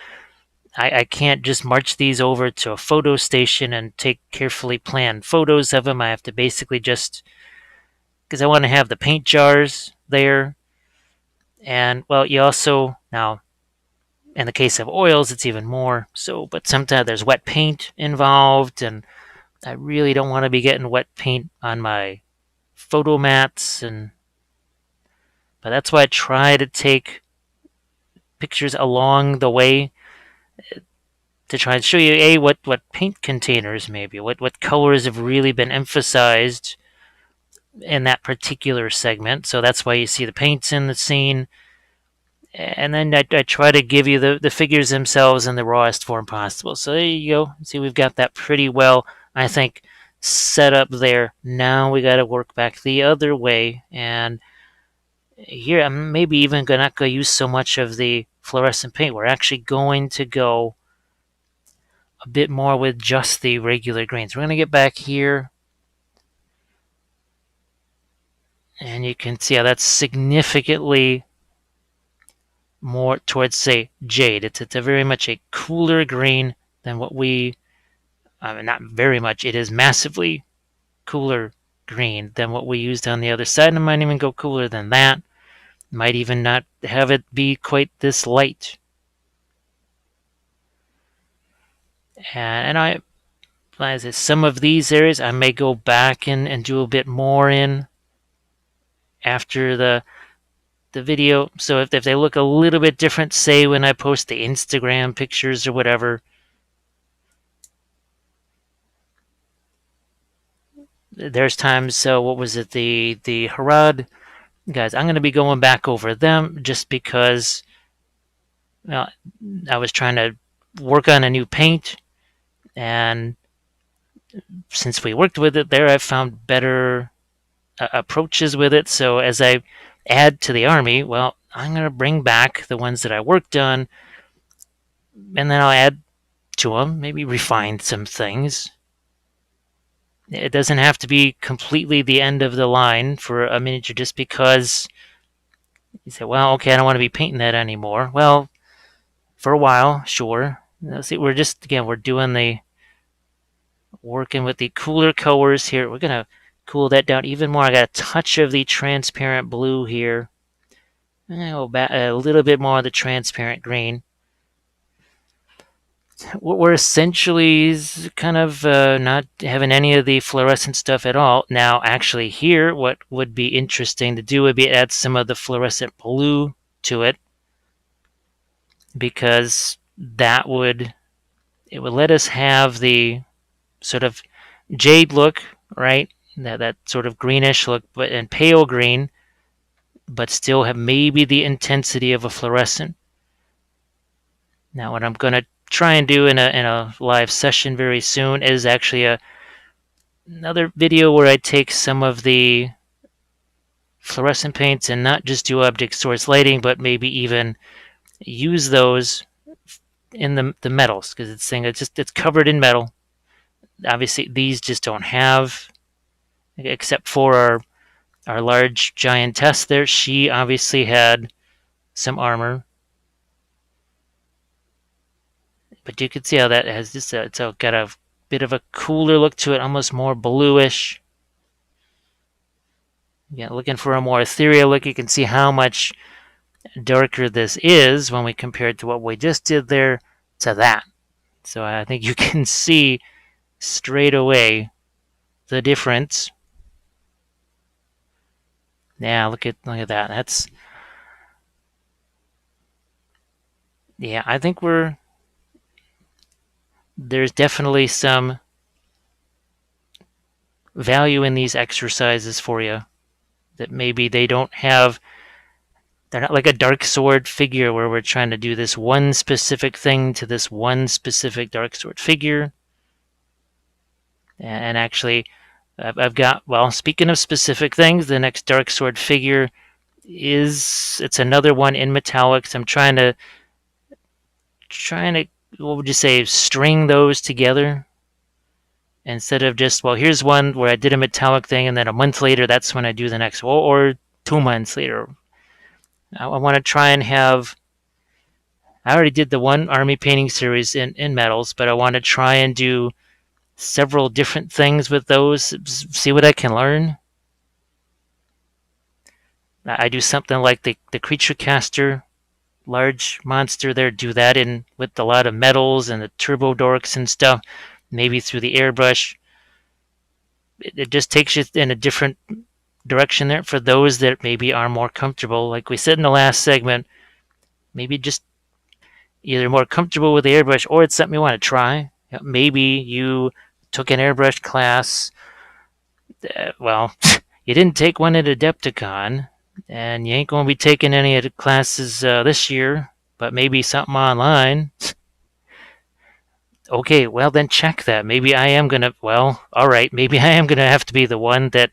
I can't just march these over to a photo station and take carefully planned photos of them. I have to basically just, because I want to have the paint jars there. And, well, you also, now, in the case of oils, it's even more so, but sometimes there's wet paint involved, and I really don't want to be getting wet paint on my photo mats. But that's why I try to take pictures along the way to try and show you, what paint containers maybe, what colors have really been emphasized in that particular segment. So that's why you see the paints in the scene. And then I try to give you the figures themselves in the rawest form possible. So there you go. See, we've got that pretty well, I think, set up there. Now we got to work back the other way. And here, I'm maybe even not going to use so much of the fluorescent paint. We're actually going to go a bit more with just the regular grains. We're going to get back here. And you can see how that's significantly more towards, say, jade. It's a very much a cooler green than what we, not very much, it is massively cooler green than what we used on the other side. And it might even go cooler than that. Might even not have it be quite this light. And as some of these areas, I may go back and do a bit more in. after the video. So if they look a little bit different, say when I post the Instagram pictures or whatever, there's times. So what was it? The Harad guys. I'm going to be going back over them just because well, I was trying to work on a new paint, and since we worked with it there, I've found better approaches with it. So as I add to the army, well, I'm going to bring back the ones that I worked on, and then I'll add to them, maybe refine some things. It doesn't have to be completely the end of the line for a miniature just because you say, well, okay, I don't want to be painting that anymore. Well, for a while, sure. See, we're just, again, we're doing the working with the cooler colors here. We're going to cool that down even more. I got a touch of the transparent blue here. I'm going to go back a little bit more of the transparent green. We're essentially kind of not having any of the fluorescent stuff at all. Now, actually here, what would be interesting to do would be add some of the fluorescent blue to it, because it would let us have the sort of jade look, right? That sort of greenish look, but and pale green, but still have maybe the intensity of a fluorescent. Now, what I'm going to try and do in a live session very soon is actually another video where I take some of the fluorescent paints and not just do object source lighting, but maybe even use those in the metals, because it's covered in metal. Obviously, these just don't have, except for our large giantess there. She obviously had some armor, but you can see how that has just it's got a bit of a cooler look to it, almost more bluish. Yeah, looking for a more ethereal look. You can see how much darker this is when we compare it to what we just did there to that. So I think you can see straight away the difference. Yeah, look at that. That's, yeah, I think there's definitely some value in these exercises for you that maybe they don't have. They're not like a dark sword figure where we're trying to do this one specific thing to this one specific dark sword figure. And actually, I've got, well, speaking of specific things, the next dark sword figure it's another one in metallics. I'm trying to, what would you say, string those together instead of just, well, here's one where I did a metallic thing and then a month later that's when I do the next one, or 2 months later. I want to try and have, I already did the one army painting series in metals, but I want to try and do several different things with those, see what I can learn. I do something like the creature caster, large monster there, do that in with a lot of metals and the turbo dorks and stuff, maybe through the airbrush. It just takes you in a different direction there for those that maybe are more comfortable. Like we said in the last segment, maybe just either more comfortable with the airbrush or it's something you want to try. Maybe you took an airbrush class. Well, you didn't take one at Adepticon, and you ain't going to be taking any of the classes this year, but maybe something online. Okay, well then check that. Maybe I am going to, well, alright, maybe I am going to have to be the one that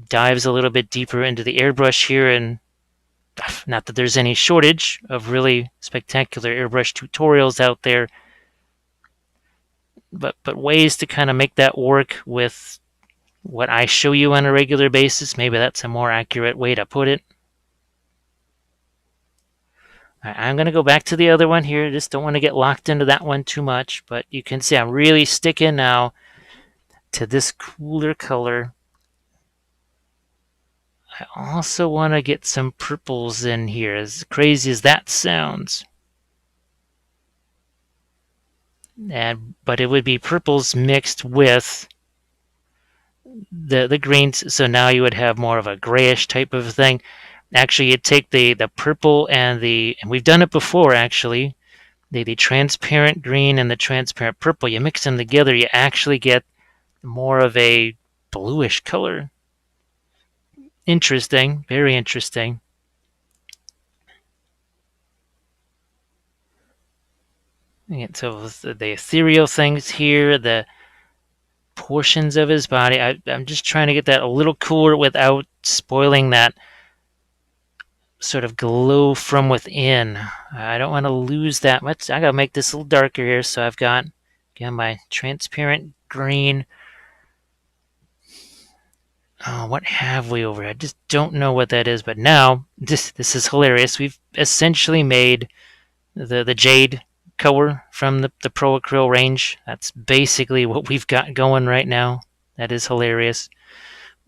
dives a little bit deeper into the airbrush here, and not that there's any shortage of really spectacular airbrush tutorials out there, but ways to kind of make that work with what I show you on a regular basis. Maybe that's a more accurate way to put it. I'm going to go back to the other one here. Just don't want to get locked into that one too much, but you can see I'm really sticking now to this cooler color. I also want to get some purples in here, as crazy as that sounds. But it would be purples mixed with the greens, so now you would have more of a grayish type of thing. Actually, you take the purple and we've done it before actually, the transparent green and the transparent purple, you mix them together, you actually get more of a bluish color. Interesting, very interesting. So the ethereal things here, the portions of his body, I'm just trying to get that a little cooler without spoiling that sort of glow from within. I don't want to lose that much. I gotta make this a little darker here, so I've got again my transparent green. Oh, what have we over here? I just don't know what that is, but now this is hilarious. We've essentially made the jade color from the Pro Acryl range. That's basically what we've got going right now. That is hilarious.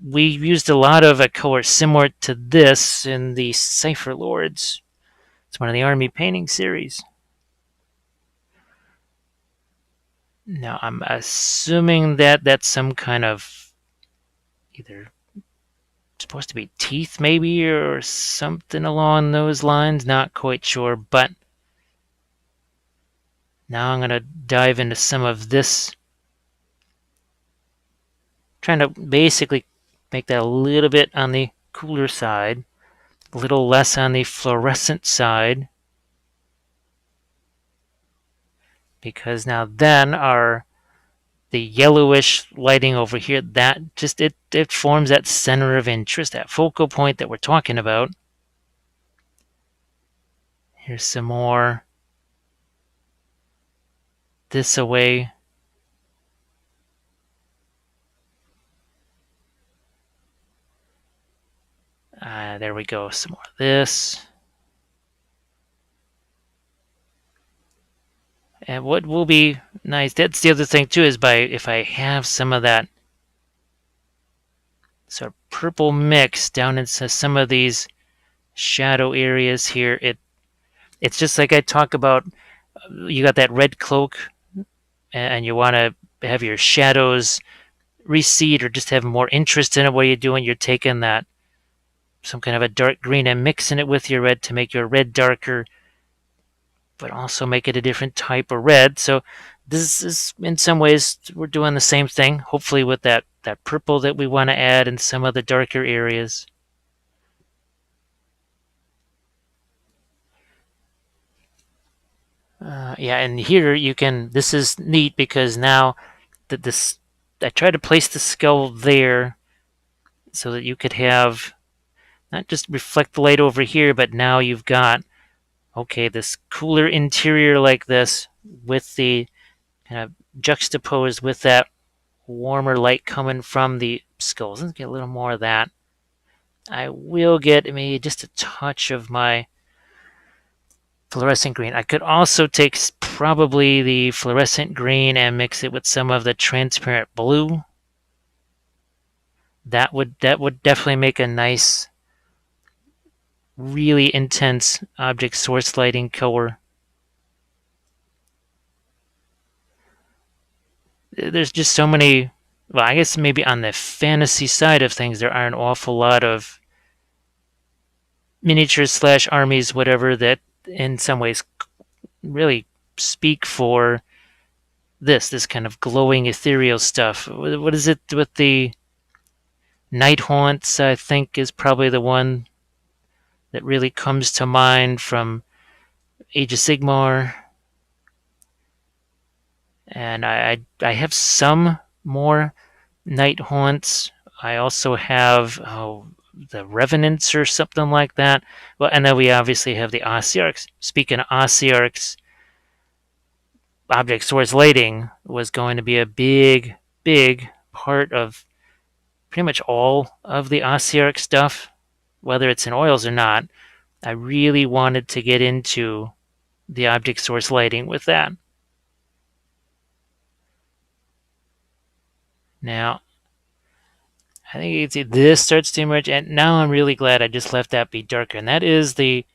We used a lot of a color similar to this in the Cypher Lords. It's one of the Army painting series. Now I'm assuming that that's some kind of either supposed to be teeth maybe or something along those lines. Not quite sure, but now I'm going to dive into some of this, trying to basically make that a little bit on the cooler side, a little less on the fluorescent side, because now then the yellowish lighting over here, that just it forms that center of interest, that focal point that we're talking about. Here's some more this away. There we go, some more of this. And what will be nice, that's the other thing too, is if I have some of that sort of purple mix down into some of these shadow areas here, it's just like I talk about, you got that red cloak and you want to have your shadows recede or just have more interest in it. What are you doing? You're taking that some kind of a dark green and mixing it with your red to make your red darker, but also make it a different type of red. So this is, in some ways, we're doing the same thing, hopefully with that purple that we want to add in some of the darker areas. Yeah, and here you can, this is neat because now that this, I tried to place the skull there so that you could have not just reflect the light over here, but now you've got, okay, this cooler interior like this with the kind of juxtaposed with that warmer light coming from the skulls. Let's get a little more of that. I will get maybe just a touch of my fluorescent green. I could also take probably the fluorescent green and mix it with some of the transparent blue. That would definitely make a nice, really intense object source lighting color. There's just so many. Well, I guess maybe on the fantasy side of things, there are an awful lot of miniatures / armies, whatever, that in some ways really speak for this kind of glowing ethereal stuff. What is it with the Night Haunts? I think is probably the one that really comes to mind from Age of Sigmar. And I have some more Night Haunts. I also have the Revenants or something like that. Well, and then we obviously have the Ossiarchs. Speaking of Ossiarchs, object source lighting was going to be a big, big part of pretty much all of the Ossiarch stuff, whether it's in oils or not. I really wanted to get into the object source lighting with that. Now, I think you can see this starts to emerge, and now I'm really glad I just left that be darker. And that's the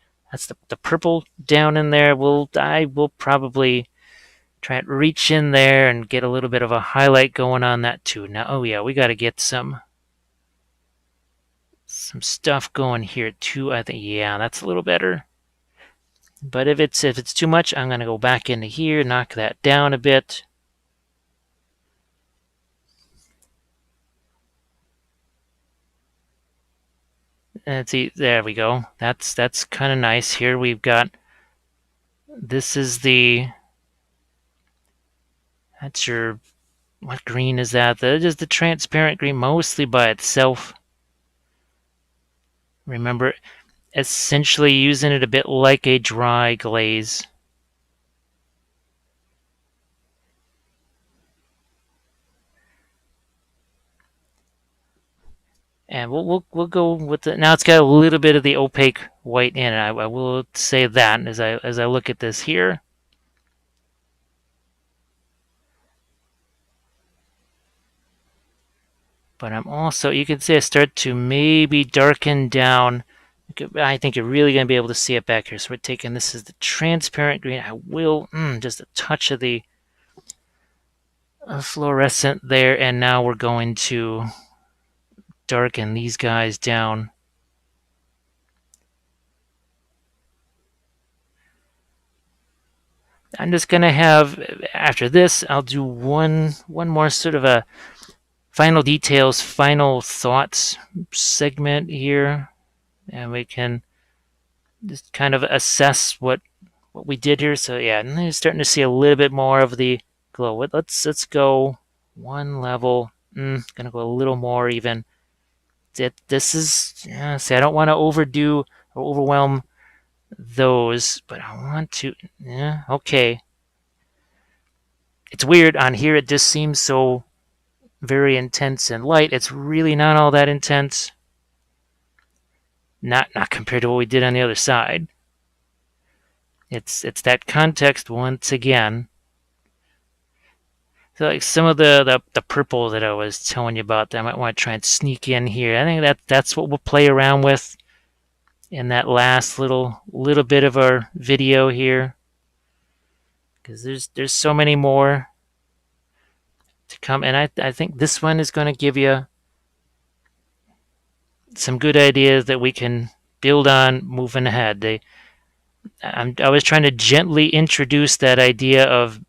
purple down in there. I will probably Try to reach in there and get a little bit of a highlight going on that too. Now, oh yeah, we got to get some stuff going here too. I think, yeah, that's a little better. But if it's too much, I'm gonna go back into here, knock that down a bit. And see, there we go. That's kind of nice. Here we've got. This is the. That's your. What green is that? That is the transparent green, mostly by itself. Remember, essentially using it a bit like a dry glaze. And we'll go with it. Now it's got a little bit of the opaque white in it. I will say that as I look at this here. But I'm also, you can see I start to maybe darken down. I think you're really going to be able to see it back here. So we're taking, this is the transparent green. I will, just a touch of the fluorescent there. And now we're going to darken these guys down. I'm just going to have, after this, I'll do one more sort of a final details, final thoughts segment here. And we can just kind of assess what we did here. So yeah, and you're starting to see a little bit more of the glow. Let's go one level. Gonna go a little more even. This is, yeah, see, I don't want to overdo or overwhelm those, but I want to, yeah, okay. It's weird on here. It just seems so very intense and light. It's really not all that intense. Not compared to what we did on the other side. It's that context once again. So like some of the purple that I was telling you about that I might want to try and sneak in here. I think that's what we'll play around with in that last little bit of our video here. Because there's so many more to come. And I think this one is going to give you some good ideas that we can build on moving ahead. I was trying to gently introduce that idea of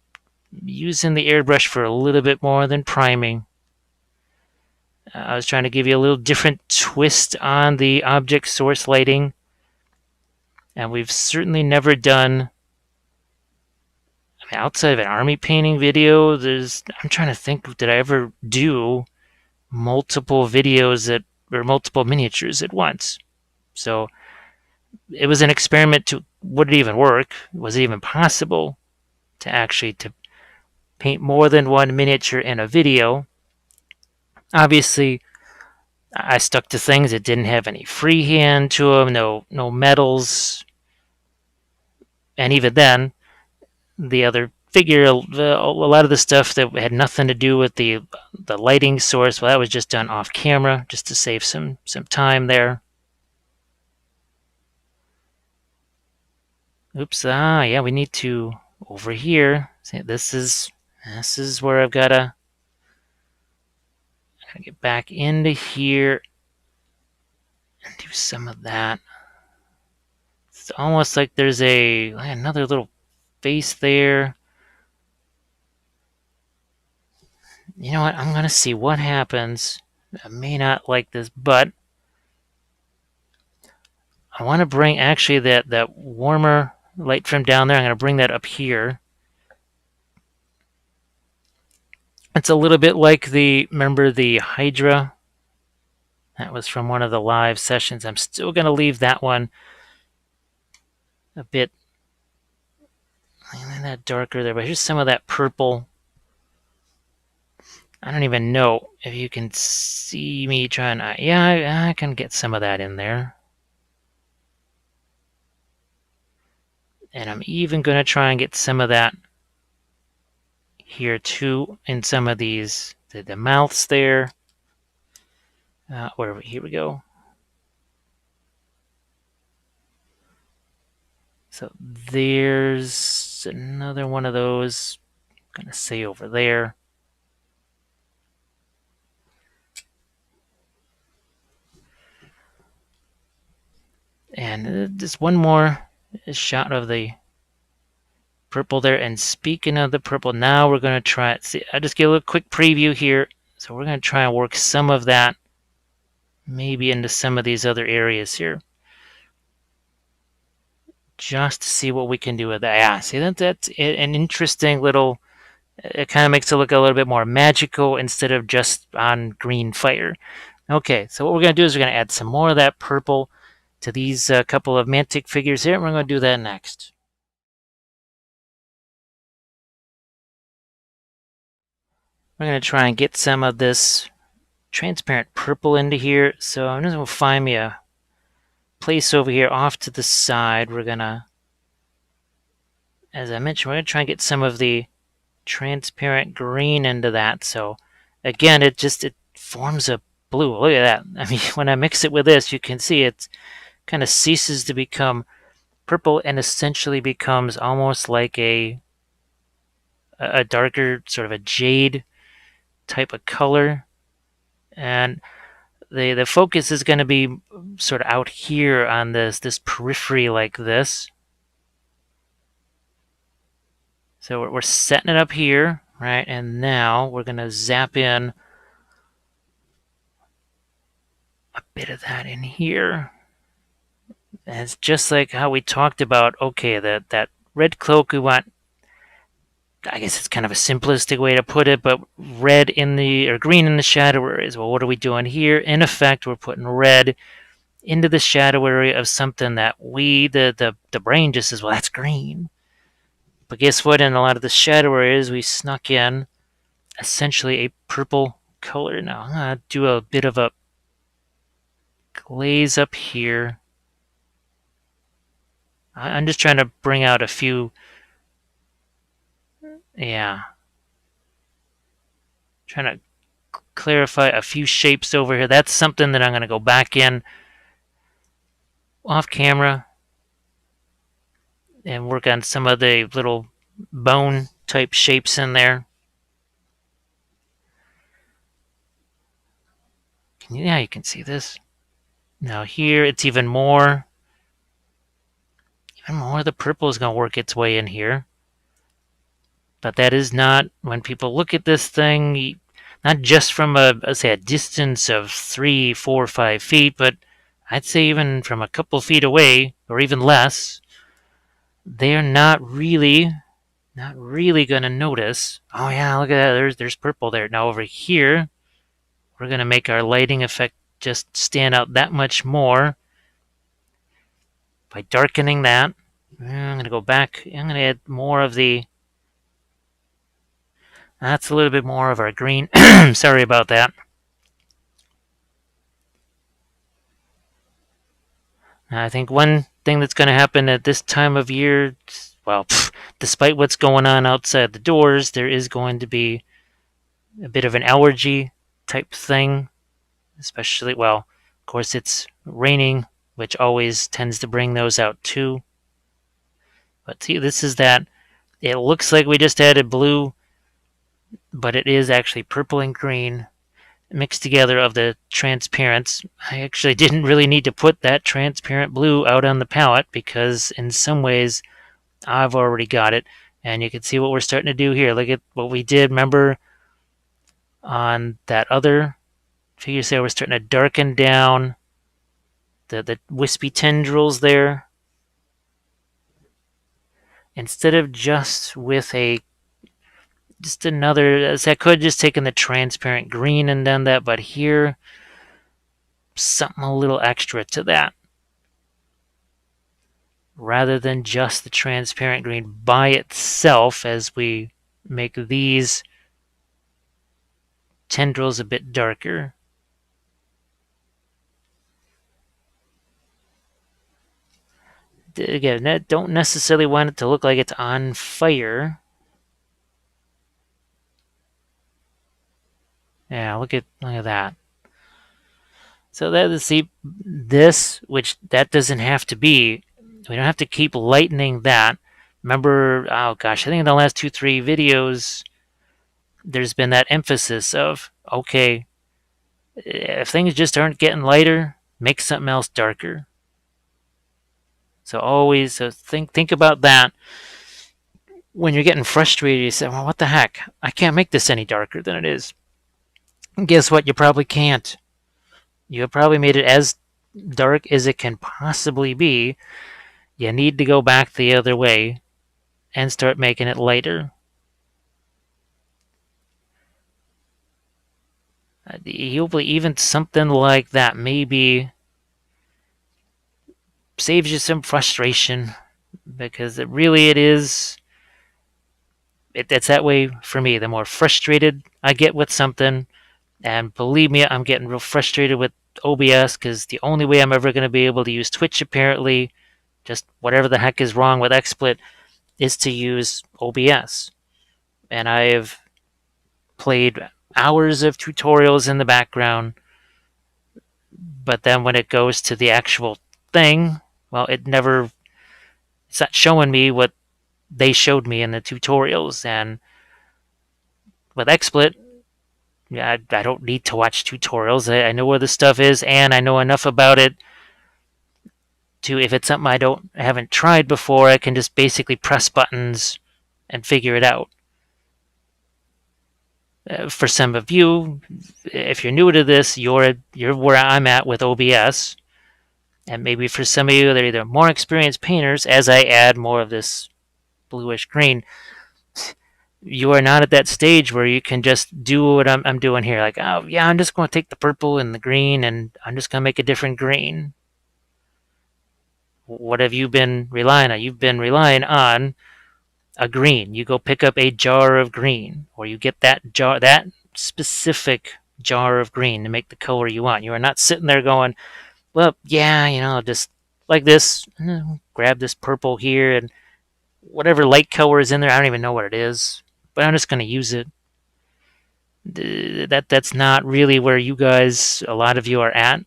using the airbrush for a little bit more than priming. I was trying to give you a little different twist on the object source lighting. And we've certainly never done, I mean, outside of an army painting video, I'm trying to think, did I ever do multiple videos or multiple miniatures at once? So it was an experiment to, would it even work? Was it even possible to actually to paint more than one miniature in a video? Obviously, I stuck to things that didn't have any freehand to them, no metals, and even then, the other figure, a lot of the stuff that had nothing to do with the lighting source, well, that was just done off camera, just to save some time there. Oops, yeah, we need to over here. See, this is where I've gotta get back into here and do some of that. It's almost like there's another little face there. You know what? I'm gonna see what happens. I may not like this, but I want to bring actually that warmer light from down there. I'm gonna bring that up here. It's a little bit like remember the Hydra? That was from one of the live sessions. I'm still gonna leave that one a bit that darker there, but here's some of that purple. I don't even know if you can see me trying. Yeah, I can get some of that in there. And I'm even going to try and get some of that here too in some of these, the mouths there. Here we go. So there's another one of those. Gonna say over there. And just one more shot of the purple there. And speaking of the purple, now we're going to try it. See, I'll just give a little quick preview here. So we're going to try and work some of that maybe into some of these other areas here. Just to see what we can do with that. Yeah, see, that's an interesting little... It kind of makes it look a little bit more magical instead of just on green fire. Okay, so what we're going to do is we're going to add some more of that purple to these couple of Mantic figures here, and we're going to do that next. We're going to try and get some of this transparent purple into here. So I'm just going to find me a place over here off to the side. We're going to, as I mentioned, we're going to try and get some of the transparent green into that. So again, it forms a blue. Look at that. I mean, when I mix it with this, you can see it kind of ceases to become purple and essentially becomes almost like a darker sort of a jade type of color. And the focus is going to be sort of out here on this periphery like this. So we're setting it up here, right? And now we're going to zap in a bit of that in here. And it's just like how we talked about, okay, that red cloak we want, I guess it's kind of a simplistic way to put it, but red in the, or green in the shadow areas. Well, what are we doing here? In effect, we're putting red into the shadow area of something that the brain just says, well, that's green. But guess what? In a lot of the shadow areas, we snuck in essentially a purple color. Now, I'm going to do a bit of a glaze up here. I'm just trying to bring out a few, yeah. Trying to clarify a few shapes over here. That's something that I'm going to go back in off camera and work on some of the little bone type shapes in there. Yeah, you can see this. Now here, it's even more of the purple is going to work its way in here. But that is not, when people look at this thing, not just from let's say a distance of 3, 4, 5 feet, but I'd say even from a couple feet away, or even less, they're not really going to notice, oh yeah, look at that, there's purple there. Now over here, we're going to make our lighting effect just stand out that much more by darkening that. I'm going to go back. I'm going to add more of the... That's a little bit more of our green. Sorry about that. I think one thing that's going to happen at this time of year, well, despite what's going on outside the doors, there is going to be a bit of an allergy type thing. Especially, well, of course it's raining, which always tends to bring those out too. But see, this is that. It looks like we just added blue, but it is actually purple and green mixed together of the transparents. I actually didn't really need to put that transparent blue out on the palette because in some ways I've already got it. And you can see what we're starting to do here. Look at what we did. Remember on that other figure say we're starting to darken down the wispy tendrils there. Instead of just with just another, so I could have just taken the transparent green and done that, but here, something a little extra to that. Rather than just the transparent green by itself as we make these tendrils a bit darker. Again, I don't necessarily want it to look like it's on fire. Yeah, look at that. So that, see, this, which that doesn't have to be, we don't have to keep lightening that, Remember, oh gosh, I think in the last 2, 3 videos, there's been that emphasis of, okay, if things just aren't getting lighter, make something else darker. So always think about that. When you're getting frustrated, you say, well, what the heck? I can't make this any darker than it is. And guess what? You probably can't. You have probably made it as dark as it can possibly be. You need to go back the other way and start making it lighter. Hopefully, even something like that maybe saves you some frustration, because it is. It's that way for me. The more frustrated I get with something, and believe me, I'm getting real frustrated with OBS, because the only way I'm ever going to be able to use Twitch, apparently, just whatever the heck is wrong with XSplit, is to use OBS. And I've played hours of tutorials in the background, but then when it goes to the actual thing, well, it's not showing me what they showed me in the tutorials. And with XSplit, yeah, I don't need to watch tutorials. I know where the stuff is, and I know enough about it to, if it's something I haven't tried before, I can just basically press buttons and figure it out. For some of you, if you're new to this, you're where I'm at with OBS, and maybe for some of you, they're either more experienced painters. As I add more of this bluish green, you are not at that stage where you can just do what I'm doing here. Like, oh yeah, I'm just going to take the purple and the green, and I'm just going to make a different green. What have you been relying on? You've been relying on a green. You go pick up a jar of green, or you get that specific jar of green to make the color you want. You are not sitting there going, well, yeah, just like this, grab this purple here, and whatever light color is in there, I don't even know what it is, but I'm just going to use it. That's not really where you guys, a lot of you, are at.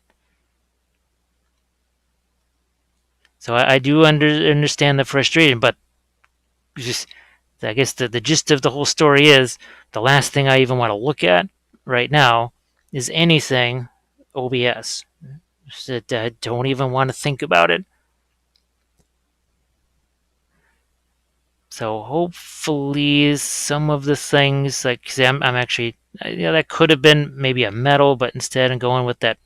So I do understand the frustration, but just, I guess the gist of the whole story is, the last thing I even want to look at right now is anything OBS. I don't even want to think about it. So hopefully some of the things, like, see, I'm actually, that could have been maybe a metal, but instead I'm going with that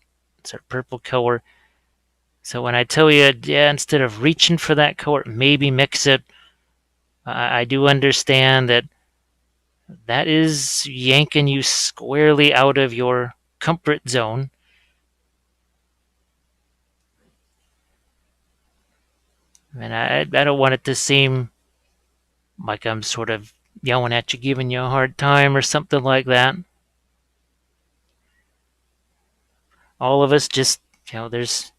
sort of purple color. So when I tell you, yeah, instead of reaching for that color, maybe mix it, I do understand that that is yanking you squarely out of your comfort zone. And I don't want it to seem like I'm sort of yelling at you, giving you a hard time or something like that. All of us just, there's,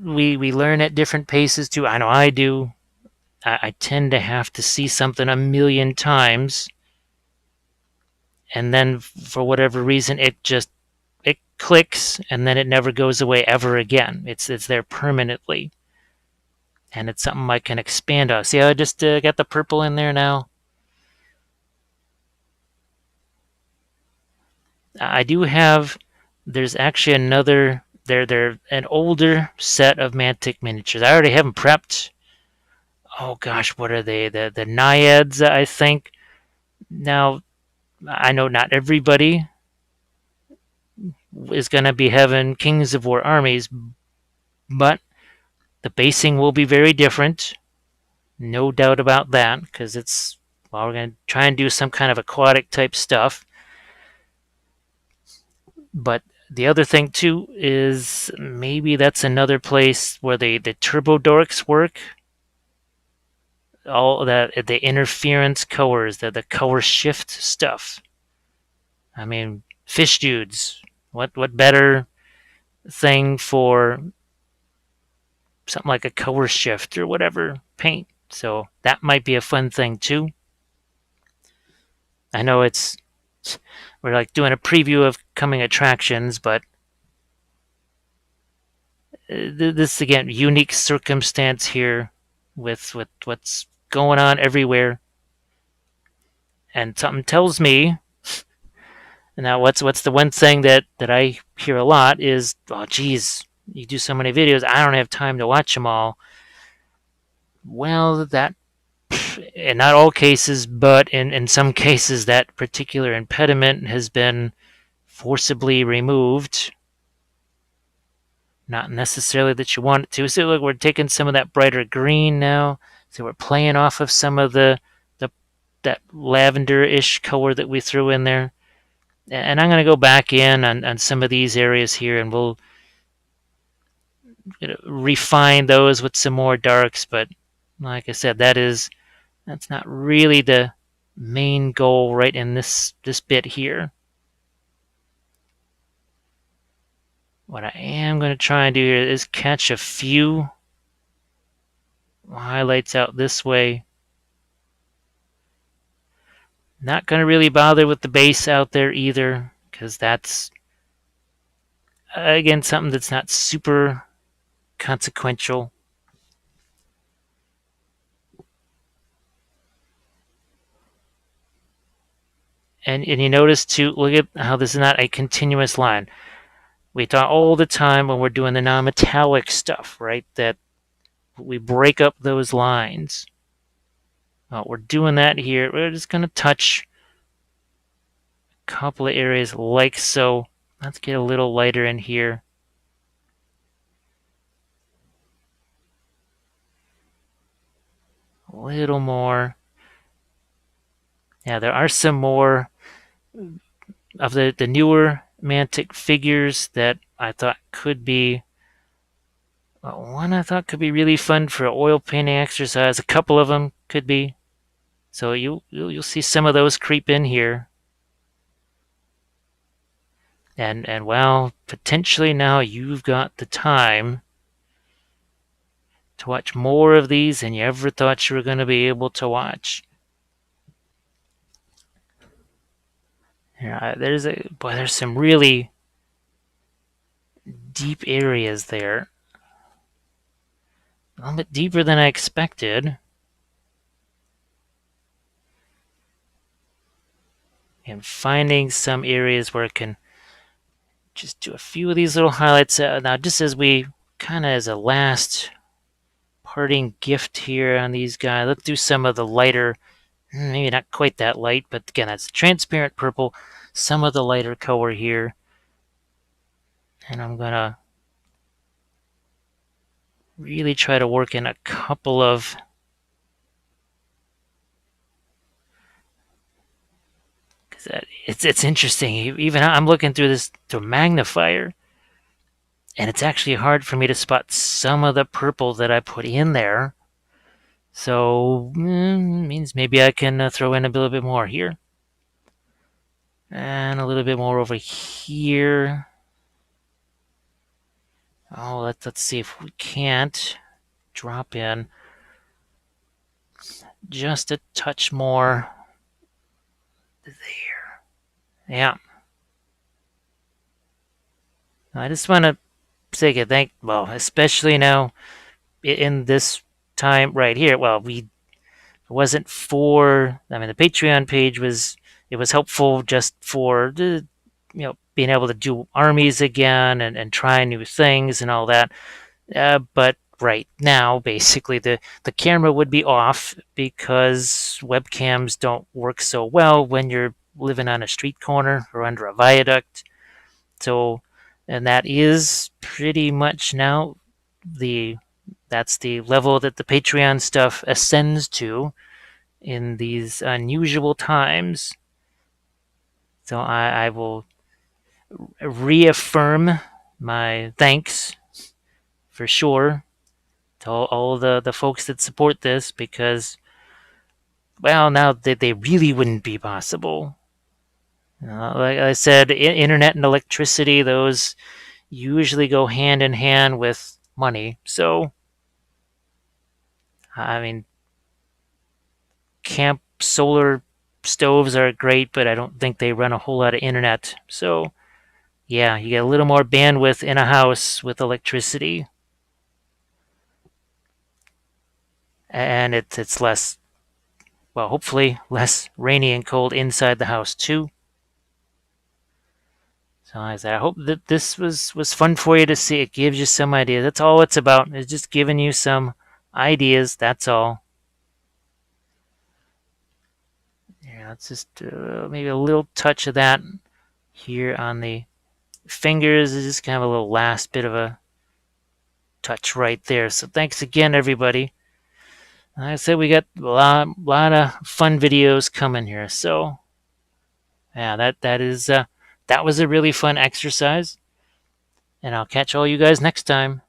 we learn at different paces too. I know I do. I tend to have to see something a million times, and then for whatever reason, it clicks, and then it never goes away ever again. It's there permanently, and it's something I can expand on. See, I just got the purple in there now. I do have. There's actually another. They're an older set of Mantic miniatures. I already have them prepped. Oh gosh, what are they? The Naiads, I think. Now, I know not everybody is going to be having Kings of War armies, but the basing will be very different. No doubt about that, because we're going to try and do some kind of aquatic type stuff. But the other thing too is, maybe that's another place where the turbo dorks work. All that, the interference colors, the color shift stuff. I mean, fish dudes. What better thing for something like a color shift or whatever paint? So that might be a fun thing too. I know we're like doing a preview of coming attractions, but this again, unique circumstance here. with what's going on everywhere. And something tells me now what's the one thing that I hear a lot is, oh geez, you do so many videos, I don't have time to watch them all. Well, that in not all cases, but in some cases, that particular impediment has been forcibly removed. Not necessarily that you want it to. So look, we're taking some of that brighter green now. So we're playing off of some of the that lavender-ish color that we threw in there. And I'm going to go back in on some of these areas here, and we'll refine those with some more darks. But like I said, that's not really the main goal right in this bit here. What I am going to try and do here is catch a few highlights out this way. Not going to really bother with the base out there either, because that's, again, something that's not super consequential. And you notice too, look at how this is not a continuous line. We talk all the time when we're doing the non-metallic stuff, right? That we break up those lines. Well, we're doing that here. We're just going to touch a couple of areas like so. Let's get a little lighter in here. A little more. Yeah, there are some more of the newer Mantic figures that I thought could be one I thought could be really fun for an oil painting exercise. A couple of them could be. So you'll see some of those creep in here. And well, potentially now you've got the time to watch more of these than you ever thought you were going to be able to watch. Yeah, there's some really deep areas there. A little bit deeper than I expected. And finding some areas where I can just do a few of these little highlights. Now, just as we kind of as a last parting gift here on these guys, let's do some of the lighter, maybe not quite that light, but again, that's transparent purple, some of the lighter color here. And I'm going to really try to work in a couple of it's interesting. Even I'm looking through this through magnifier, and it's actually hard for me to spot some of the purple that I put in there. So means maybe I can throw in a little bit more here, and a little bit more over here. Oh, let's see if we can't drop in just a touch more there. Yeah. I just want to say a thank, well, especially now in this time right here. Well, it wasn't for, I mean, the Patreon page it was helpful just for the, being able to do armies again and try new things and all that. But right now, basically, the camera would be off because webcams don't work so well when you're living on a street corner or under a viaduct. So, and that is pretty much now that's the level that the Patreon stuff ascends to in these unusual times. So I will reaffirm my thanks for sure to all the folks that support this, because, well, now they really wouldn't be possible. Like I said, internet and electricity, those usually go hand in hand with money. So, I mean, camp solar stoves are great, but I don't think they run a whole lot of internet. So, yeah, you get a little more bandwidth in a house with electricity. and it's less, well, hopefully less rainy and cold inside the house too. So like I said, I hope that this was fun for you to see. It gives you some ideas. That's all it's about. Is just giving you some ideas. That's all. Yeah, let's just maybe a little touch of that here on the fingers. Is just kind of a little last bit of a touch right there. So thanks again, everybody. Like I said, we got a lot of fun videos coming here. So yeah, that was a really fun exercise, and I'll catch all you guys next time.